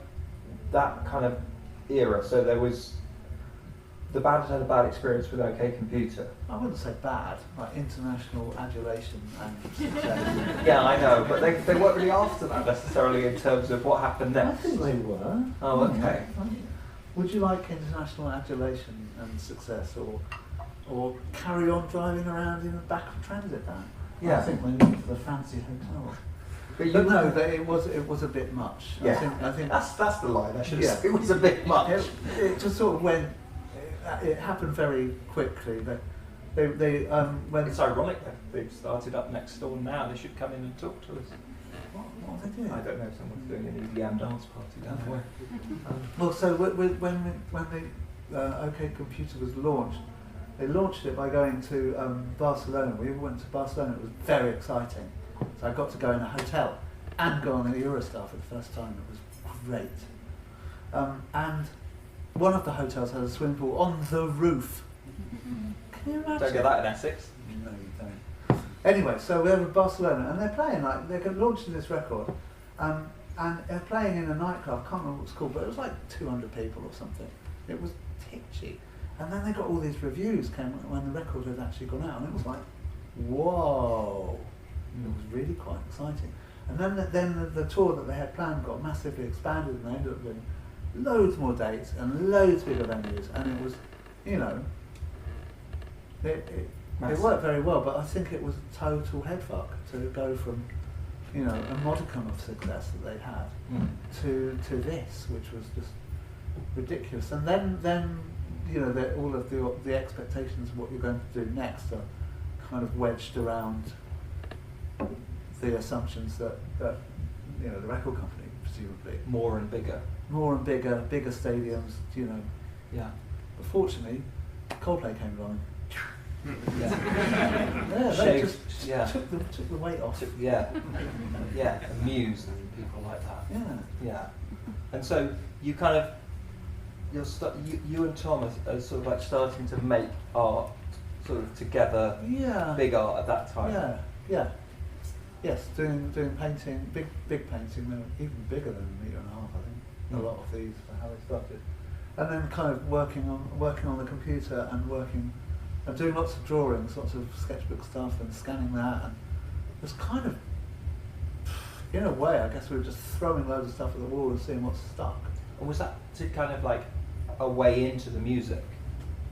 A: that kind of era? So there was, the band had a bad experience with OK Computer.
C: I wouldn't say bad, like international adulation and success.
A: Yeah, I know, but they weren't really after that necessarily in terms of what happened next.
C: I think they were.
A: Oh, okay.
C: Would you like international adulation and success, or carry on driving around in the back of a transit van?
A: Yeah.
C: I think we need the fancy hotel. But no, it was a bit much.
A: Yeah.
C: I think
A: that's the line. I should have said it was a bit much.
C: It just sort of went. It happened very quickly. They when
A: it's ironic that they've started up next door now. They should come in and talk to us.
C: What are they doing?
A: I don't know. Someone's doing an EDM dance party down the way.
C: Well, so when the OK Computer was launched, they launched it by going to Barcelona. We went to Barcelona. It was very exciting. So I got to go in a hotel and go on the Eurostar for the first time. It was great. And one of the hotels had a swimming pool on the roof. Can you imagine?
A: Don't get that in Essex.
C: No, you don't. Anyway, so we're in Barcelona, and they're playing, like, they're launching this record, and they're playing in a nightclub. I can't remember what it's called, but it was like 200 people or something. It was titchy. And then they got all these reviews came when the record had actually gone out, and it was like, whoa. It was really quite exciting. And then the tour that they had planned got massively expanded, and they ended up doing loads more dates and loads bigger venues, and it was, you know, it worked very well, but I think it was a total headfuck to go from, you know, a modicum of success that they had to this, which was just ridiculous. And then you know, all of the expectations of what you're going to do next are kind of wedged around the assumptions that you know, the record company presumably
A: More and bigger
C: stadiums, you know.
A: Yeah.
C: But fortunately, Coldplay came along.
A: Yeah.
C: They just took the weight off.
A: Amused and people like that.
C: Yeah.
A: And so you kind of, you and Tom are sort of like starting to make art sort of together.
C: Yeah.
A: Big art at that time.
C: Yeah. Yes, doing painting, big painting, they're even bigger than a metre and a half, I think. A lot of these for how they started, and then kind of working on the computer and doing lots of drawings, lots of sketchbook stuff, and scanning that, and it was kind of, in a way, I guess we were just throwing loads of stuff at the wall and seeing what's stuck.
A: And was that to kind of like a way into the music?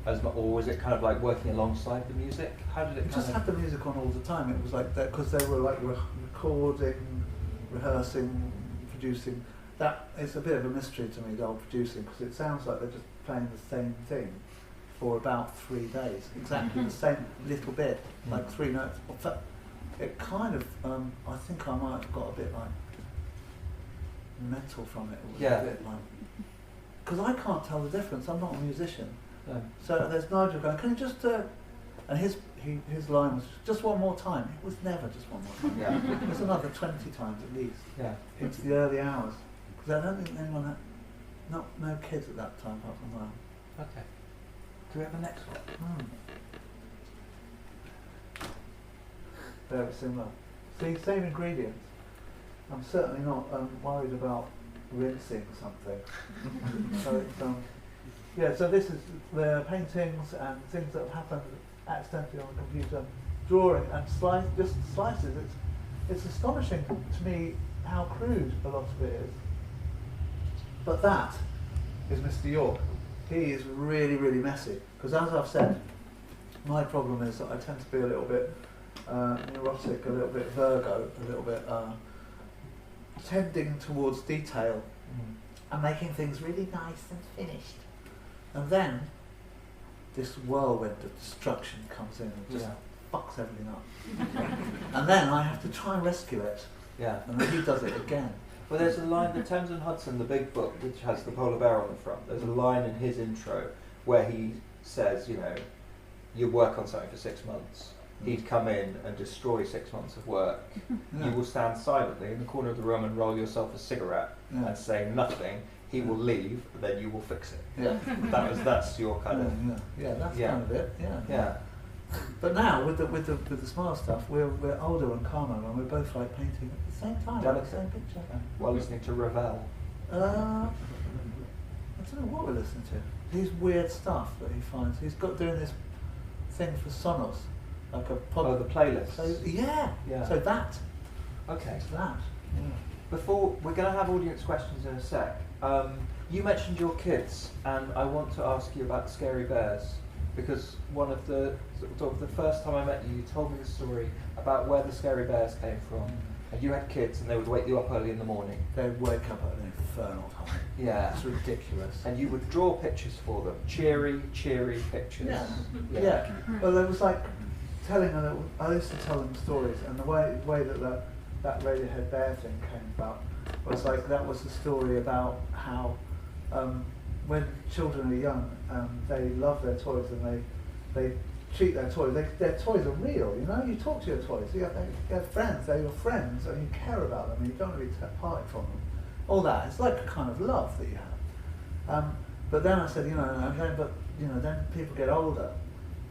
A: or was it kind of like working alongside the music? How did it?
C: We just had the music on all the time. It was like that because they were like recording, rehearsing, producing. That is a bit of a mystery to me, the whole producing, because it sounds like they're just playing the same thing for about 3 days, exactly the same little bit, like 3 notes. It kind of, I think I might have got a bit like mental from it. It was a bit like, because I can't tell the difference. I'm not a musician.
A: No.
C: So there's Nigel going, can you just, and his line was just one more time. It was never just one more time.
A: Yeah.
C: It was another 20 times at least.
A: Yeah.
C: Into the early hours. Because I don't think anyone had, no kids at that time apart from mine.
A: Okay. Do we have the next one?
C: Very similar. See, same ingredients. I'm certainly not worried about rinsing something. So it's, so this is the paintings and things that have happened accidentally on the computer, drawing and just slices. It's astonishing to me how crude a lot of it is. But that is Mr. York. He is really, really messy. Because as I've said, my problem is that I tend to be a little bit neurotic, a little bit Virgo, a little bit tending towards detail and making things really nice and finished. And then this whirlwind of destruction comes in and just fucks everything up. And then I have to try and rescue it.
A: Yeah.
C: And then he does it again.
A: Well, there's a line, the Thames and Hudson, the big book, which has the polar bear on the front, there's a line in his intro where he says, you know, you work on something for 6 months. He'd come in and destroy 6 months of work. You will stand silently in the corner of the room and roll yourself a cigarette and say nothing. He will leave, then you will fix it.
C: Yeah.
A: That's your kind of...
C: That's kind of it. Yeah. But now with the smart stuff, we're older and calmer, and we're both like painting at the same time, like the same picture.
A: While listening to Ravel.
C: I don't know what we're listening to. His weird stuff that he finds. He's got doing this thing for Sonos, like a pod.
A: Oh, the playlist.
C: So, yeah. So that.
A: Okay.
C: That. Yeah.
A: Before we're going to have audience questions in a sec. You mentioned your kids, and I want to ask you about Scary Bears. Because one of the first time I met you, you told me the story about where the Scary Bears came from. And you had kids and they would wake you up early in the morning.
C: They'd wake up at an infernal time.
A: Yeah.
C: It's ridiculous.
A: And you would draw pictures for them. Cheery pictures.
C: Yeah. Well, it was like telling them, I used to tell them stories, and the way that Radiohead Bear thing came about was like, that was the story about how when children are young, they love their toys and they treat their toys. Their toys are real, you know. You talk to your toys. You have friends. They're your friends, and you care about them. And you don't really part from them. All that. It's like a kind of love that you have. But then I said, then people get older,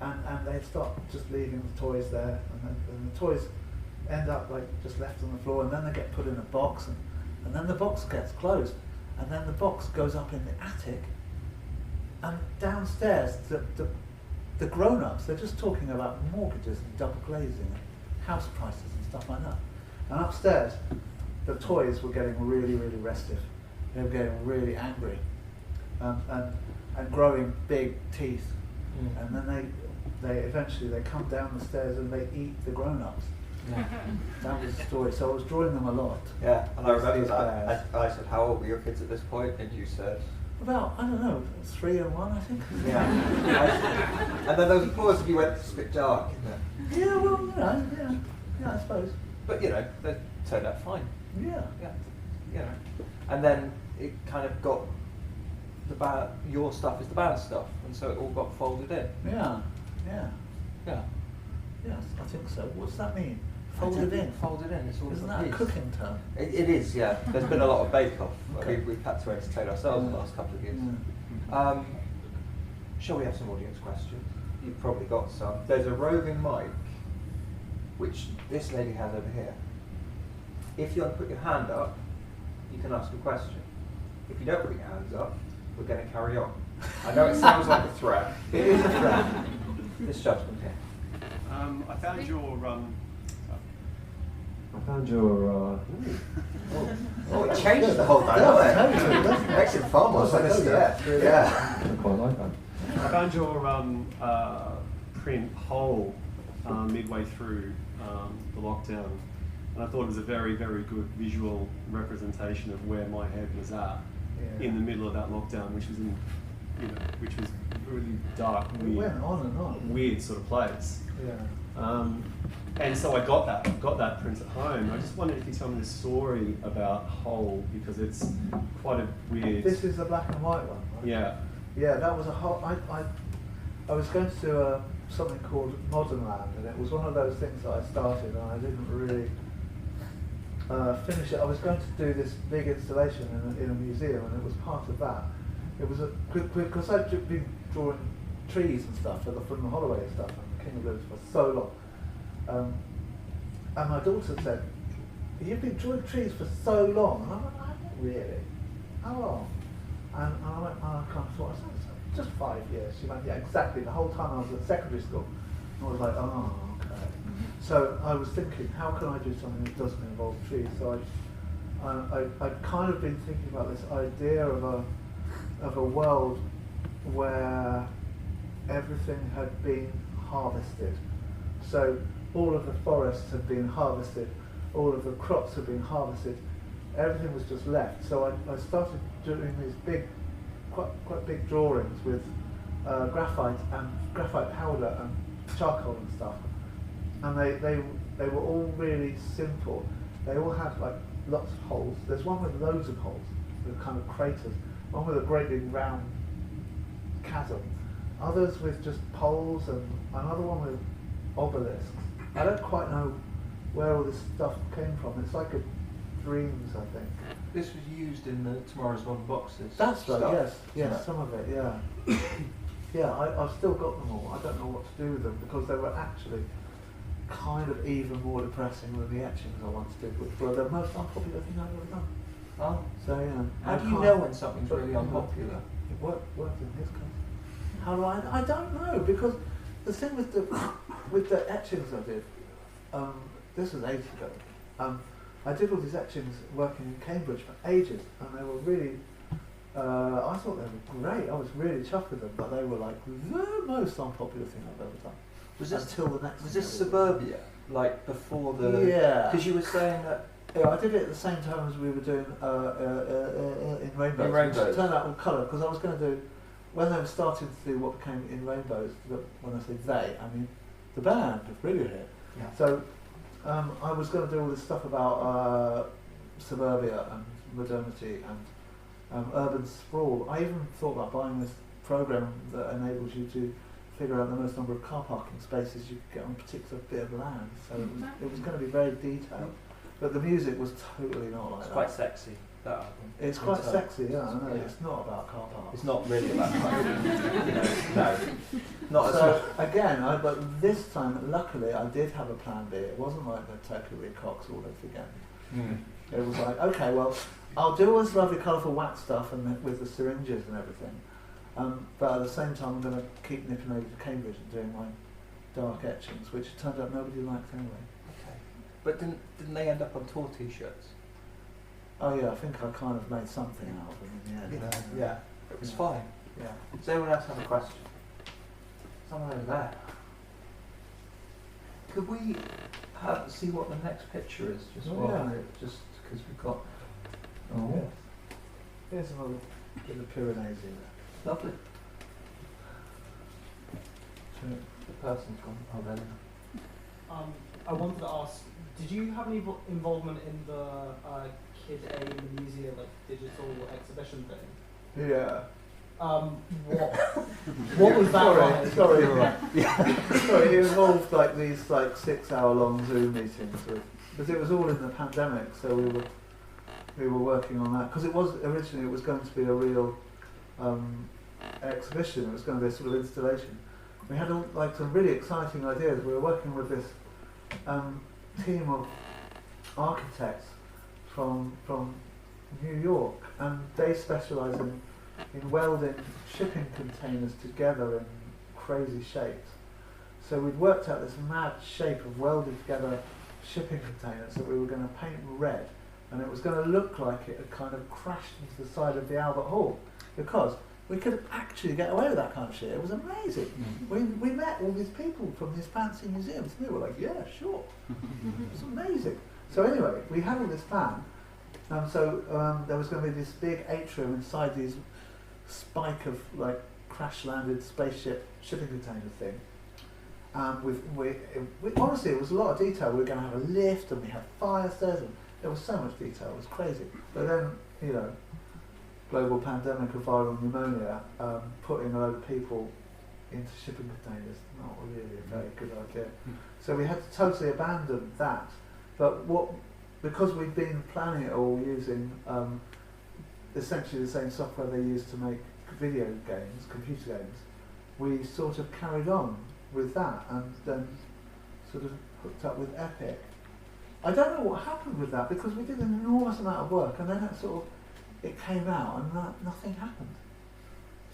C: and they start just leaving the toys there, and the toys end up like just left on the floor, and then they get put in a box, and then the box gets closed. And then the box goes up in the attic, and downstairs, the grown-ups, they're just talking about mortgages and double glazing and house prices and stuff like that. And upstairs, the toys were getting really, really restive. They were getting really angry, and growing big teeth. And then they eventually come down the stairs and they eat the grown-ups. Yeah. That was the story. So I was drawing them a lot.
A: Yeah, and I remember that. I said, how old were your kids at this point? And you said?
C: About, I don't know, 3 and 1, I think.
A: Yeah. And then there was a pause and you went, it's a bit dark, isn't it?
C: Yeah, well, yeah, I suppose.
A: But, they turned out fine.
C: Yeah.
A: And then it kind of got, your stuff is the bad stuff, and so it all got folded in.
C: Yeah. Yes, I think so. What's that mean? Folded in?
A: Folded in. It's all
C: Isn't that a cooking term?
A: It is, yeah. There's been a lot of bake-off.
C: Okay.
A: We've had to entertain ourselves in the last couple of years. Shall we have some audience questions? You've probably got some. There's a roving mic, which this lady has over here. If you want to put your hand up, you can ask a question. If you don't put your hands up, we're going to carry on. I know it sounds like a threat. It is a threat. This judgment here.
B: I found your
A: it changes the whole dynamic. Makes it far more sinister. Yeah.
D: I quite like that.
A: I
B: found your print whole midway through the lockdown, and I thought it was a very, very good visual representation of where my head was at in the middle of that lockdown, which was which was really dark,
C: It went on and on.
B: weird sort of place.
C: Yeah.
B: And so I got that print at home. I just wondered if you tell me the story about Whole, because it's quite a weird.
C: This is the black and white one, right?
B: Yeah.
C: Yeah, that was a whole. I was going to do something called Modern Land, and it was one of those things that I started and I didn't really finish it. I was going to do this big installation in a museum, and it was part of that. It was because I'd been drawing trees and stuff from the Holloway and stuff and King of Blues for so long. And my daughter said, "You've been drawing trees for so long." And I went, "Not really. How long?" And I went, I kind of thought, I said, "Just 5 years." She went, "Yeah, exactly. The whole time I was at secondary school." And I was like, "Oh, okay." So I was thinking, how can I do something that doesn't involve trees? So I'd kind of been thinking about this idea of a world where everything had been harvested. So all of the forests had been harvested, all of the crops had been harvested, everything was just left. So I started doing these big, quite big drawings with graphite powder and charcoal and stuff. And they were all really simple. They all had like lots of holes. There's one with loads of holes, with kind of craters. One with a great big round chasm. Others with just poles, and another one with obelisks. I don't quite know where all this stuff came from. It's like a dreams, I think.
A: This was used in the Tomorrow's Modern Boxes.
C: That's right.
A: Stuff.
C: Yes, some of it. Yeah, yeah. I've still got them all. I don't know what to do with them because they were actually kind of even more depressing than the etchings I once did, which were the most unpopular thing I've ever done.
A: Oh,
C: so yeah.
A: How do you know when something's really unpopular?
C: It worked in his case. How do I don't know, because the thing with the etchings I did, this was ages ago. I did all these etchings working in Cambridge for ages, and they were really. I thought they were great. I was really chuffed with them, but they were like the most unpopular thing I've ever done.
A: Was this
C: until the next?
A: Was this suburbia, like before the?
C: Yeah.
A: Because you were saying that.
C: Yeah, I did it at the same time as we were doing in Rainbows.
A: In Rainbows.
C: Which turned out all colour, because I was going to do, when they were starting to do what became In Rainbows, when I say they, I mean the band of Radiohead.
A: Yeah.
C: So I was going to do all this stuff about suburbia and modernity and urban sprawl. I even thought about buying this program that enables you to figure out the most number of car parking spaces you could get on a particular bit of land. So it was going to be very detailed. But the music was totally not like that.
A: It's quite sexy, that album.
C: It's quite sexy, yeah, I know. Yeah. It's not about car parks.
A: It's not really about no. Not
C: so again, but this time, luckily, I did have a plan B. It wasn't like the Tokyo Cox all over again. It was like, okay, well, I'll do all this lovely, colourful wax stuff and with the syringes and everything. But at the same time, I'm going to keep nipping over to Cambridge and doing my dark etchings, which it turned out nobody liked anyway.
A: But didn't they end up on tour T-shirts?
C: Oh yeah, I think I kind of made something out of them in the end.
A: Yeah, it was fine.
C: Yeah.
A: Does anyone else have a question? Someone over there. Could we see what the next picture is? Just because we've got. Oh.
C: Yeah. Here's another bit of Pyrenees in there.
A: Lovely. So the person's gone. Oh, there.
D: I wanted to ask, did you have any involvement in the Kid A Museum, like digital exhibition thing?
C: Yeah.
D: What was that like?
C: Sorry. Sorry, it involved like these 6-hour-long Zoom meetings because it was all in the pandemic, so we were working on that because it was originally going to be a real exhibition. It was going to be a sort of installation. We had some really exciting ideas. We were working with this team of architects from New York, and they specialise in welding shipping containers together in crazy shapes. So we'd worked out this mad shape of welded together shipping containers that we were going to paint red, and it was going to look like it had kind of crashed into the side of the Albert Hall, because we could actually get away with that kind of shit. It was amazing. We met all these people from these fancy museums. We were like, yeah, sure. It was amazing. So anyway, we had all this plan. There was going to be this big atrium inside these spike of like crash-landed spaceship shipping container thing. Honestly, it was a lot of detail. We were going to have a lift, and we had fire stairs, and there was so much detail. It was crazy. But then, you know, global pandemic of viral pneumonia, putting a load of people into shipping containers, not really a very good idea. So we had to totally abandon that. But because we've been planning it all using essentially the same software they use to make video games, computer games, we sort of carried on with that and then sort of hooked up with Epic. I don't know what happened with that because we did an enormous amount of work and then it came out and nothing happened.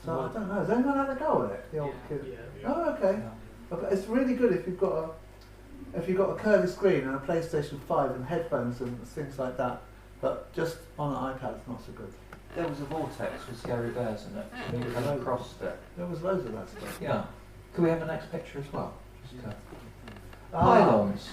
C: So I don't know. Has anyone had a go at it? The old kid.
D: Yeah.
C: Oh, okay.
A: Yeah.
C: But it's really good if you've got a curvy screen and a PlayStation 5 and headphones and things like that. But just on an iPad, it's not so good.
A: There was a vortex with scary bears in it. And you kind of crossed it.
C: There was loads of that stuff.
A: Yeah. Can we have the next picture as well? Pylons.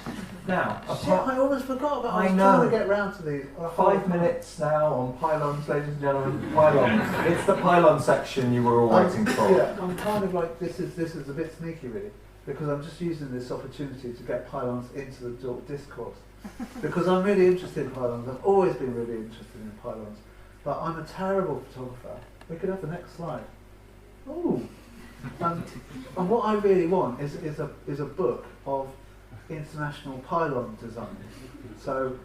A: Now,
C: Shit, I almost forgot about. I was
A: I
C: trying
A: know.
C: to get round to these.
A: 5 minutes now on pylons, ladies and gentlemen. Pylons. It's the pylon section you were all waiting for.
C: Yeah, I'm kind of like this is a bit sneaky really, because I'm just using this opportunity to get pylons into the discourse. Because I'm really interested in pylons. I've always been really interested in pylons, but I'm a terrible photographer. We could have the next slide. Ooh. And what I really want is a book of international pylon design. So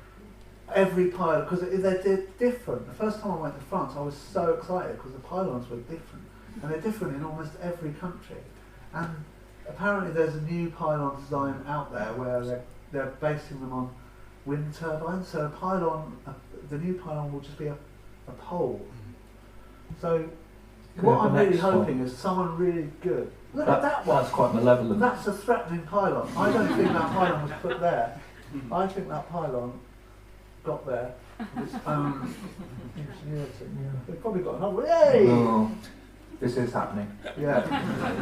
C: every pylon, because they're different. The first time I went to France, I was so excited because the pylons were different, and they're different in almost every country. And apparently, there's a new pylon design out there where they're basing them on wind turbines. So the new pylon will just be a pole. So what I'm really hoping is someone really good. Look at that one.
A: That's quite malevolent.
C: That's a threatening pylon. I don't think that pylon was put there. I think that pylon got there with its own ingenuity. They've probably got another one. Yay!
A: Oh, this is happening.
C: Yeah,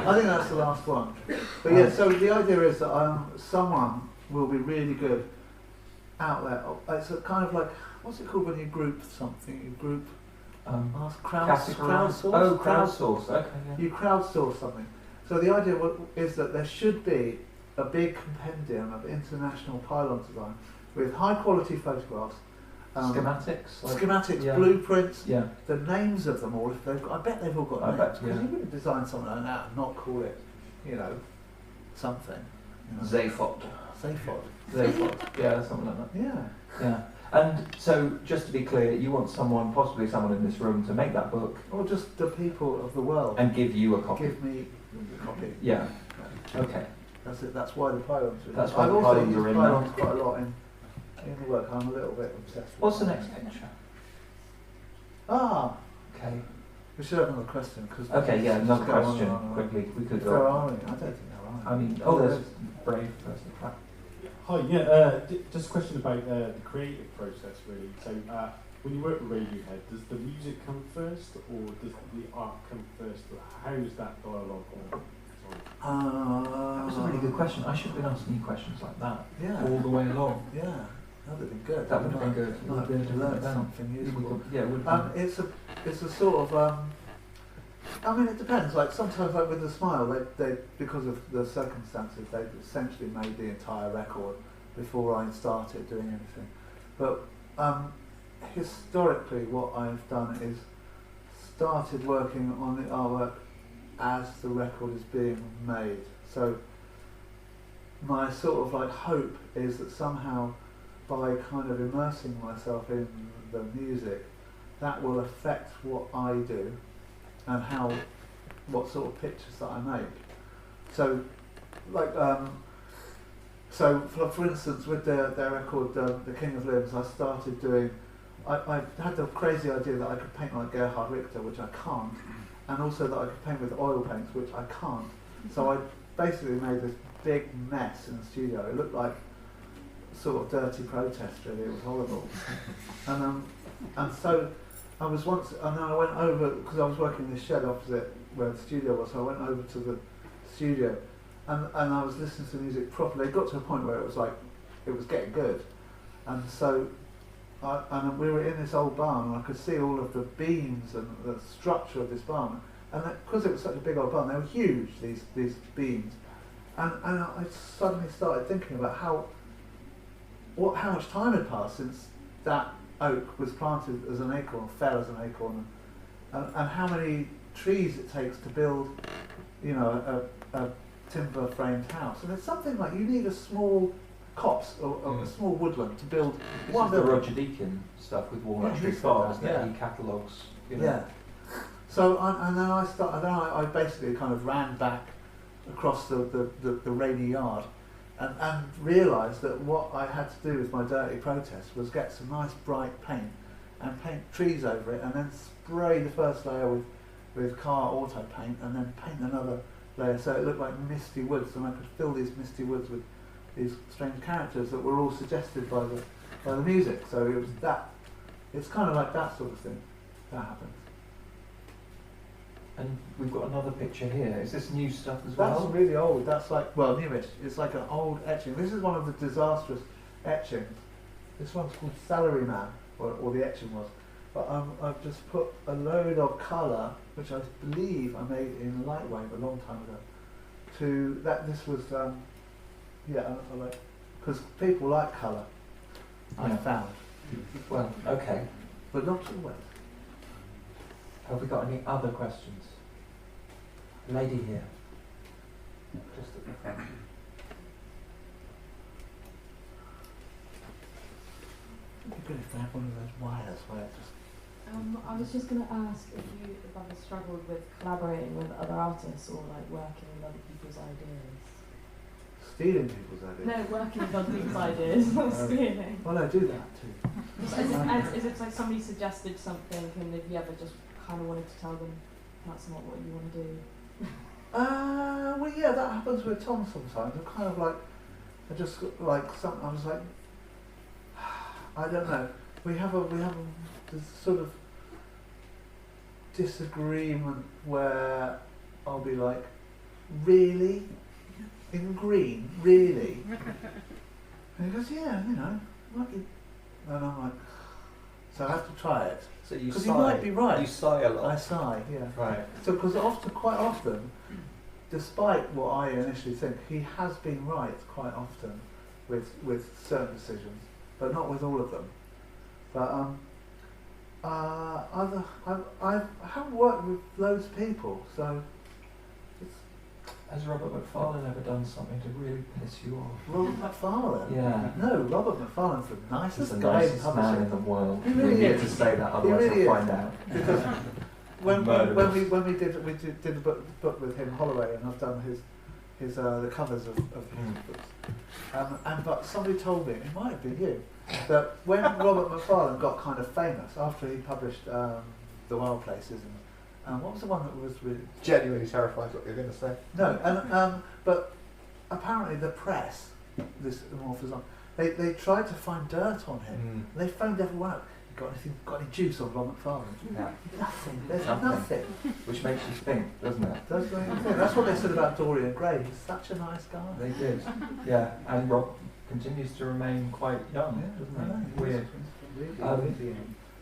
C: I think that's the last one. But yeah, so the idea is that someone will be really good out there. It's a kind of like, what's it called when you group something? You group, crowdsource.
A: Oh, crowdsource. Okay. Yeah.
C: You crowdsource something. So the idea is that there should be a big compendium of international pylon design with high quality photographs,
A: schematics,
C: yeah. Blueprints,
A: yeah.
C: the names of them all. If they've got, I bet they've all got names. Because you wouldn't design something like that and not call it, something.
A: Zaphod. Yeah, something like that.
C: Yeah.
A: Yeah. And so, just to be clear, you want possibly someone in this room to make that book,
C: or just the people of the world,
A: and give you a copy.
C: Give me a copy.
A: Yeah. Okay.
C: That's it. That's why the pylons.
A: That's why the pylons are in there.
C: I've also used pylons quite a lot in the work. I'm a little bit obsessed with.
A: What's the next picture? Okay.
C: We should have another question.
A: Okay, yeah, another question. Quickly, we could go.
C: There are any? I don't think there are.
A: I mean, there's Brave person.
E: Hi, yeah, just a question about the creative process, really. So, when you work with Radiohead, does the music come first, or does the art come first? How is that dialogue?
A: That was a really good question. I should have been asking you questions like that all the way along.
C: Yeah, that would have been good.
A: That would have been good.
C: Might have been to learn something useful.
A: Yeah, it would have been.
C: It's a sort of. I mean, it depends. Like sometimes, like with the Smile, they because of the circumstances, they essentially made the entire record before I started doing anything. But historically, what I've done is started working on the artwork as the record is being made. So my sort of like hope is that somehow, by kind of immersing myself in the music, that will affect what I do and what sort of pictures that I make. So, like, for instance, with their record, The King of Limbs, I started doing. I had the crazy idea that I could paint like Gerhard Richter, which I can't, and also that I could paint with oil paints, which I can't. So I basically made this big mess in the studio. It looked like sort of dirty protest, really. It was horrible. I was once, and then I went over, because I was working in this shed opposite where the studio was, so I went over to the studio, and I was listening to the music properly. It got to a point where it was like, it was getting good, and so, and we were in this old barn, and I could see all of the beams and the structure of this barn, and because it was such a big old barn, they were huge, these beams, and I suddenly started thinking about how much time had passed since that oak was planted as an acorn, fell as an acorn, and how many trees it takes to build, you know, a timber framed house. And it's something like, you need a small copse or a small woodland to build
A: This
C: one
A: is the
C: building.
A: Roger Deacon stuff with Walnut
C: Yeah,
A: Tree
C: he said
A: Farm,
C: that,
A: isn't it?
C: yeah.
A: He catalogues, you know.
C: Yeah. So and then I basically kind of ran back across the rainy yard and realised that what I had to do with my dirty protest was get some nice bright paint and paint trees over it, and then spray the first layer with car auto paint, and then paint another layer so it looked like misty woods, and I could fill these misty woods with these strange characters that were all suggested by the music. So it was that. It's kind of like that sort of thing that happens.
A: And we've got another picture here. Is this new stuff as
C: That's
A: well?
C: really old. That's like, well, newish. It's like an old etching. This is one of the disastrous etchings. This one's called Salaryman, or the etching was. But I've just put a load of colour, which I believe I made in Lightwave a long time ago. To that, this was, yeah, I like, because people like colour. I
A: Yeah.
C: found,
A: Well, okay.
C: but not always.
A: Have we got any other questions? Lady here. Just at the front.
C: It'd be good if they had one of those wires where it just.
F: I was just going to ask if you've ever struggled with collaborating with other artists or like working with other people's ideas.
C: Stealing people's ideas.
F: No, working with other people's ideas, not stealing.
C: Well, I do that too.
F: Is it like somebody suggested something and have you ever just kind of wanted to tell them that's not what you want to do?
C: Well, yeah, that happens with Tom sometimes. I'm kind of like, I just like something. I was like, I don't know. We have this sort of disagreement where I'll be like, really, in green, really, and he goes, yeah, you know, might be, and I'm like, so I have to try it.
A: So you
C: Because
A: sigh.
C: he might be right.
A: You sigh a lot.
C: I sigh, yeah.
A: Right.
C: So, because quite often, despite what I initially think, he has been right quite often with certain decisions, but not with all of them. But I haven't worked with loads of people, so it's
A: Has Robert McFarlane ever done something to really piss you off?
C: Robert McFarlane.
A: Yeah.
C: No, Robert McFarlane's the
A: He's
C: nicest
A: the
C: guy in
A: nicest man in the
C: publishing.
A: world.
C: He really
A: You need
C: is.
A: to say that, otherwise
C: really
A: I'll
C: is.
A: find out.
C: Because when
A: Murderous.
C: we did a book with him, Holloway, and I've done his the covers of his books. But somebody told me, it might have been you, that when Robert McFarlane got kind of famous after he published The Wild Places and what was the one that was really
G: Genuinely terrified what you're going to say.
C: no, but apparently the press, this amorphous on, they tried to find dirt on him. They phoned everyone up. Got any juice on Robert McFarlane?
A: Yeah.
C: Nothing. There's
A: Nothing.
C: nothing.
A: Which makes you think, doesn't it?
C: That's what they think. That's what they said about Dorian Gray. He's such a nice guy.
A: They did. Yeah. And Rob continues to remain quite young,
C: I know,
A: doesn't he? Weird.
C: Really, really.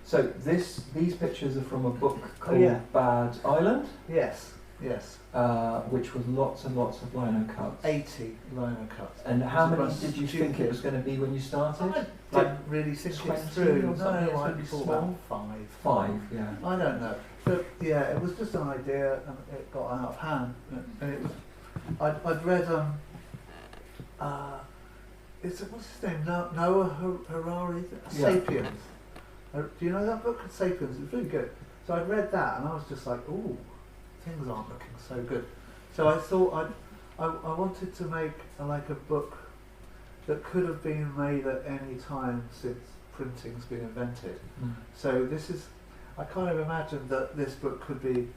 A: So these pictures are from a book called
C: yeah.
A: Bad Island,
C: Yes.
A: which was lots and lots of lino cuts.
C: 80 lino cuts.
A: And how
C: It's
A: many
C: about
A: did you think it was going to be when you started?
C: I didn't really think
A: 20
C: it through.
A: or something, it's
C: No, I
A: gonna be
C: thought
A: small.
C: about 5.
A: 5, yeah.
C: I don't know. But yeah, it was just an idea and it got out of hand. And it was, I'd read, what's his name? Noah Harari?
A: Yeah.
C: Sapiens. Do you know that book? Sapiens. It's really good. So I'd read that and I was just like, ooh, things aren't looking so good. So I thought I wanted to make a book that could have been made at any time since printing's been invented. So this is, I kind of imagined that this book could be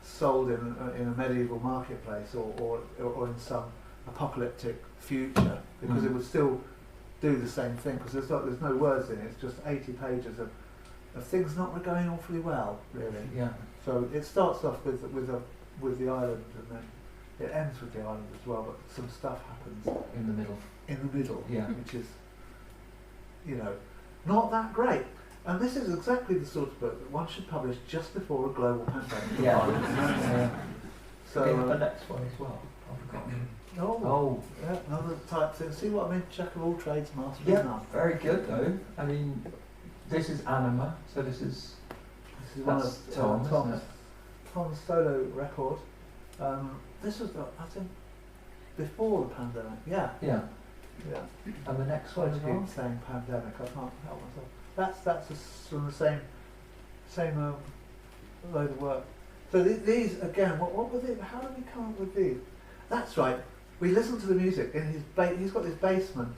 C: sold in a medieval marketplace or in some apocalyptic future, because it would still do the same thing, because there's no words in it. It's just 80 pages of of things not going awfully well, really.
A: Yeah.
C: So it starts off with the island, and then it ends with the island as well. But some stuff happens
A: In the middle.
C: in the middle,
A: Yeah.
C: which is, not that great. And this is exactly the sort of book that one should publish just before a global pandemic.
A: Yeah.
C: So
A: we have the next one as well. I've forgotten. Oh.
C: Yeah, another type thing. See what I mean? Jack of all trades, master of
A: Yeah.
C: none.
A: Very good though. I mean, this is Anima, so this is
C: This is one
A: that's
C: of
A: Tom, isn't it?
C: Tom's solo record. This was, I think, before the pandemic. Yeah.
A: Yeah.
C: Yeah.
A: And the next
C: Sorry
A: one
C: to
A: as well.
C: keep saying pandemic. I can't help myself. That's from the same load of work. So these again. What was it? How did we come up with these? That's right. We listened to the music in his. He's got this basement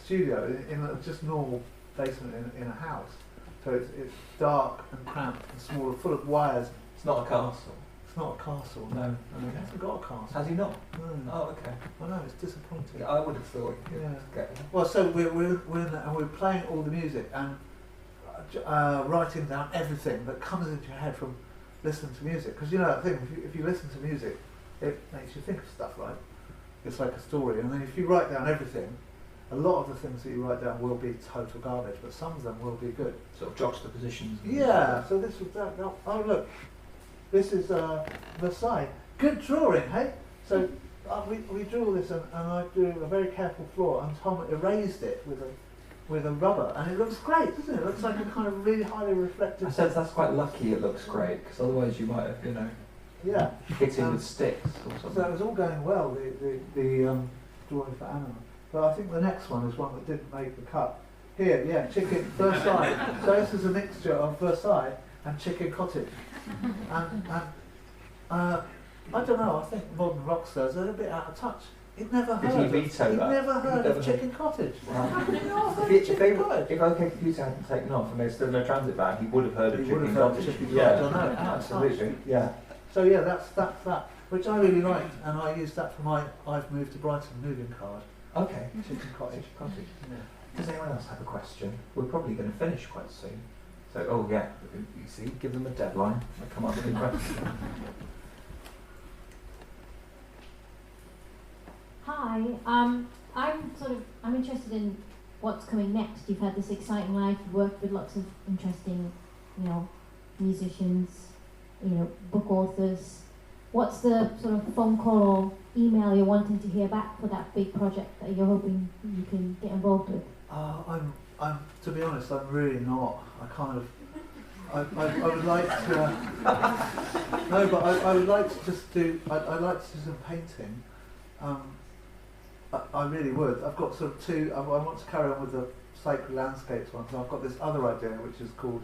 C: studio in a just normal basement in a house. So it's dark and cramped and small, full of wires.
A: It's not a castle.
C: It's not a castle.
A: No.
C: He hasn't got a castle.
A: Has he not?
C: No.
A: Oh, okay.
C: I know, it's disappointing.
A: Yeah, I would have thought he could
C: Yeah.
A: get one.
C: Well, so we're in that, and we're playing all the music and writing down everything that comes into your head from listening to music. Because that thing, if you listen to music, it makes you think of stuff, right? It's like a story. And then if you write down everything, a lot of the things that you write down will be total garbage, but some of them will be good.
A: Sort of juxtapositions. and-
C: Yeah, so this was that. Oh, look. This is Versailles. Good drawing, hey? So we drew this, and I drew a very careful floor, and Tom erased it with a rubber, and it looks great, doesn't it? It looks like a kind of really highly
A: I
C: reflective.
A: said that's quite lucky. It looks great because otherwise you might have,
C: Yeah.
A: hit him with sticks or
C: So
A: something.
C: it was all going well. The drawing for Anima, but I think the next one is one that didn't make the cut. Here, yeah, chicken Versailles. So this is a mixture of Versailles and chicken cottage. And I don't know, I think modern rock stars are a bit out of touch. He'd never
A: Did
C: heard
A: he veto
C: he'd
A: that?
C: never
A: He'd
C: heard
A: never
C: of chicken cottage.
A: Wow.
C: How could he not have heard
A: If
C: of chicken cottage?
A: OK Computer hadn't taken off and there's still no transit ban, he would have heard of
C: He would
A: chicken
C: have heard of
A: cottage.
C: chicken
A: Yeah,
C: cottage, I know, out of
A: absolutely.
C: touch.
A: Yeah.
C: So yeah, that's that, which I really liked, and I used that for my I've moved to Brighton moving card.
A: Okay.
C: Chicken cottage.
A: Chicken cottage.
C: Yeah.
A: Does anyone else have a question? We're probably going to finish quite soon. So, oh yeah, you see, give them a deadline. They come up with a question.
H: Hi, I'm interested in what's coming next. You've had this exciting life, you've worked with lots of interesting, musicians, book authors. What's the sort of phone call or email you're wanting to hear back for that big project that you're hoping you can get involved with?
C: I'm to be honest, I'm really not. I would like to. No, but I would like to just do. I'd like to do some painting. I really would. I've got sort of two. I want to carry on with the sacred landscapes one. So I've got this other idea, which is called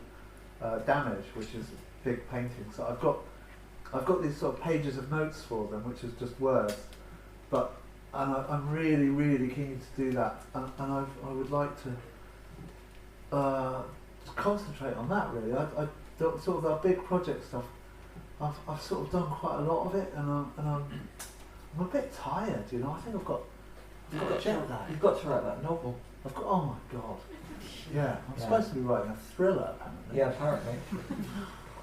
C: Damage, which is big painting. So I've got these sort of pages of notes for them, which is just words. But I'm really, really keen to do that, and I would like to concentrate on that. Really, I sort of that big project stuff. I've sort of done quite a lot of it, and I'm a bit tired. I think I've got jet lag.
A: You've got to write that novel.
C: I've got. Oh my god. Yeah, I'm
A: Yeah.
C: supposed to be writing a thriller. Apparently.
A: Yeah, apparently.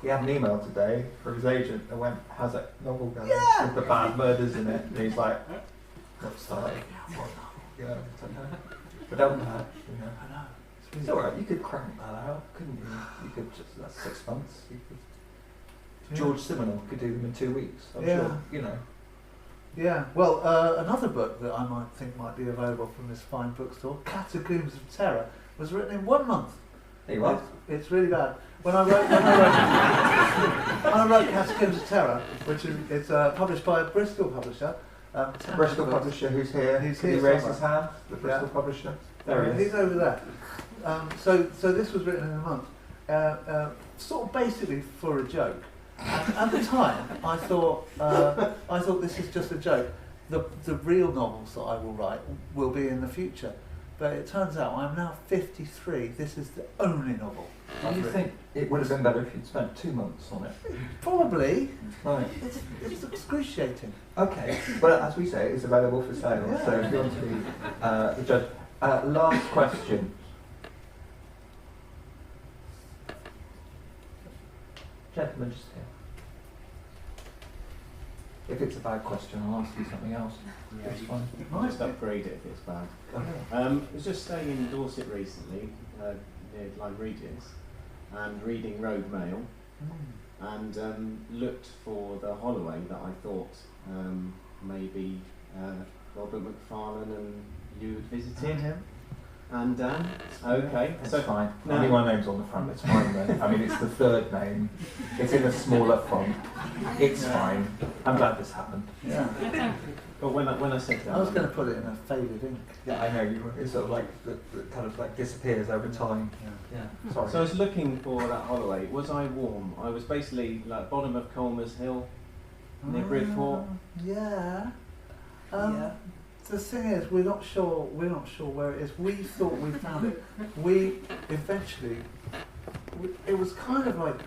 A: He had an email today from his agent that went, how's that novel going?
C: Yeah!
A: With the bad murders in it. And he's like, not started. Yeah, I don't know. But don't know.
C: I know.
A: It's alright, you could crank that out, couldn't you? You could just, that's 6 months. You could,
C: Yeah.
A: George Simonal could do them in 2 weeks. I'm
C: Yeah.
A: sure,
C: Yeah, well, another book that I might think might be available from this fine bookstore, Catacombs of Terror, was written in 1 month.
A: There you are.
C: It's really bad. When I wrote Catacombs of Terror, which is it's published by a Bristol publisher.
A: Bristol publisher who's here.
C: He's
A: Can
C: here
A: he raise
C: somewhere.
A: his hand? The Bristol publisher. There he is.
C: He's over there. So this was written in a month, sort of basically for a joke. And at the time, I thought this is just a joke. The real novels that I will write will be in the future. But it turns out I'm now 53. This is the only novel.
A: Do
C: I've
A: you
C: written.
A: think it would have been better if you'd spent 2 months on it?
C: Probably.
A: Right.
C: It's excruciating.
A: Okay. Well, as we say, it's available for sale.
C: Yeah.
A: So if you want to be the judge. Last question. Gentleman just here. If it's a bad question, I'll ask you something else.
I: Yeah,
A: It's
I: you
A: fine.
I: can just upgrade it if it's bad. I was just staying in Dorset recently, near Lyme Regis, and reading Road Mail, and looked for the Holloway that I thought maybe Robert McFarlane and you had visited.
C: Him.
I: And Dan? Okay.
A: It's
I: So
A: fine.
I: no.
A: Only my name's on the front, it's fine then. I mean, it's the third name. It's in a smaller font. It's fine. I'm glad this happened.
C: Yeah.
I: but when I said that,
C: I was going to put it in a faded ink.
A: Yeah, I know. It's sort of like, the kind of like disappears over time. Yeah, sorry.
I: So I was looking for that Holloway. Was I warm? I was basically like bottom of Colmers Hill, near Bridport.
C: Yeah.
A: Yeah.
C: The thing is, we're not sure where it is. We thought we found it. We eventually, it was kind of like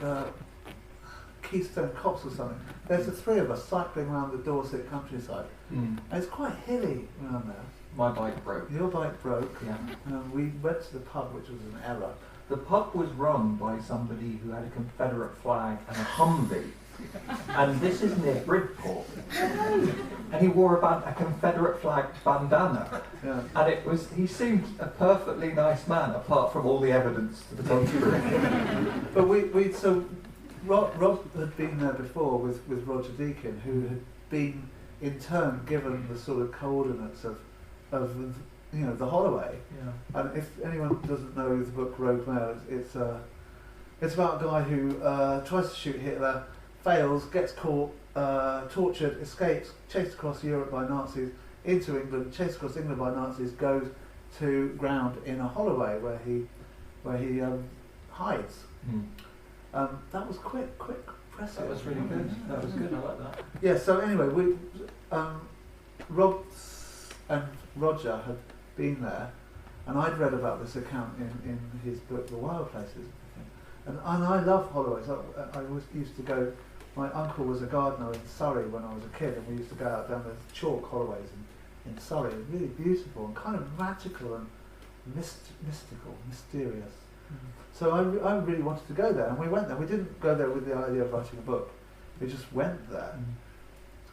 C: Keystone Copse or something. There's the three of us cycling around the Dorset countryside.
A: Mm.
C: And it's quite hilly around there.
A: My bike broke.
C: Your bike broke.
A: Yeah.
C: We went to the pub, which was an error.
A: The pub was run by somebody who had a Confederate flag and a Humvee. And this is near Bridport. And he wore a Confederate flag bandana.
C: Yeah.
A: And he seemed a perfectly nice man, apart from all the evidence to the contrary.
C: But so Rob had been there before with Roger Deakin, who had been in turn given the sort of coordinates of the Holloway.
A: Yeah.
C: And if anyone doesn't know the book Road Mail, it's about a guy who tries to shoot Hitler, fails, gets caught, tortured, escapes, chased across Europe by Nazis, into England, chased across England by Nazis, goes to ground in a Holloway where he hides.
A: Mm.
C: That was quick, impressive.
A: That was really good. That was good. I like that.
C: Yeah. So anyway, Rob and Roger had been there, and I'd read about this account in his book The Wild Places, and I love Holloways. I always used to go. My uncle was a gardener in Surrey when I was a kid, and we used to go out down the chalk Holloways in Surrey. It was really beautiful and kind of magical and mystical, mysterious. So I really wanted to go there, and we went there. We didn't go there with the idea of writing a book. We just went there.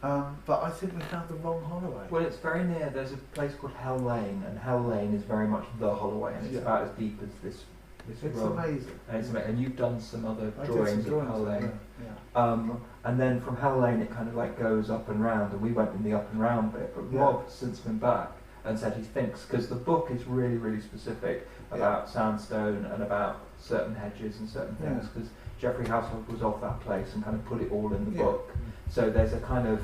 C: But I think we found the wrong Holloway.
A: Well, it's very near. There's a place called Hell Lane, and Hell Lane is very much the Holloway, and it's about as deep as this
C: It's
A: road.
C: amazing.
A: And it's amazing. And you've done some other
C: I did some
A: drawings of
C: drawings
A: Hell
C: of
A: Lane.
C: that, yeah.
A: And then from Hell Lane it kind of like goes up and round, and we went in the up and round bit, but
C: Yeah.
A: Rob has since been back and said he thinks, because the book is really, really specific about sandstone and about certain hedges and certain things, because Geoffrey Household was of that place and kind of put it all in the book. So there's a kind of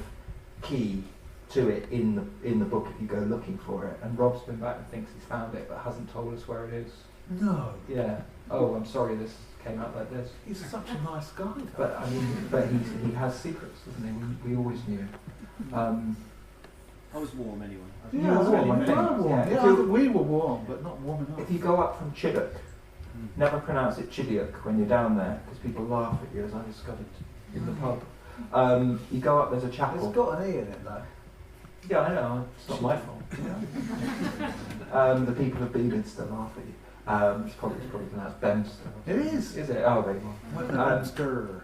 A: key to it in the book if you go looking for it, and Rob's been back and thinks he's found it but hasn't told us where it is.
C: No.
A: Yeah. Oh, I'm sorry this came out like this.
C: He's such a nice guy.
A: But I mean, he has secrets, doesn't he? We always knew.
B: I was warm anyway.
C: Yeah,
A: was warm, I
C: we
A: think.
C: were warm.
A: Yeah,
C: Yeah,
A: if
C: I
A: you-
C: think we were warm, but not warm enough.
A: If you go up from Chiddock, never pronounce it Chidiock when you're down there, because people laugh at you, as I discovered in the pub. You go up, there's a chapel.
C: It's got an E in it though.
A: Yeah, I know, it's not my fault. The people of Bedminster laugh at you. It's probably pronounced Bemster.
C: It is.
A: Is it? Oh, very well.
C: What the Bemster?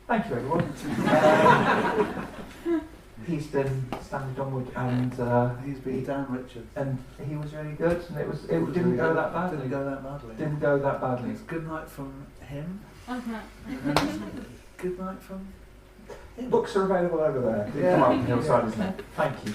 A: Thank you, everyone. He's been Stanley Donwood, and
C: He's been Dan Richards.
A: and he was really good, and it didn't go that badly.
C: Didn't go that badly.
A: Didn't go that badly.
C: It's good night from him. Good night from him.
A: Books are available over there.
C: Yeah.
A: Come up, Hillside, isn't it? Thank you.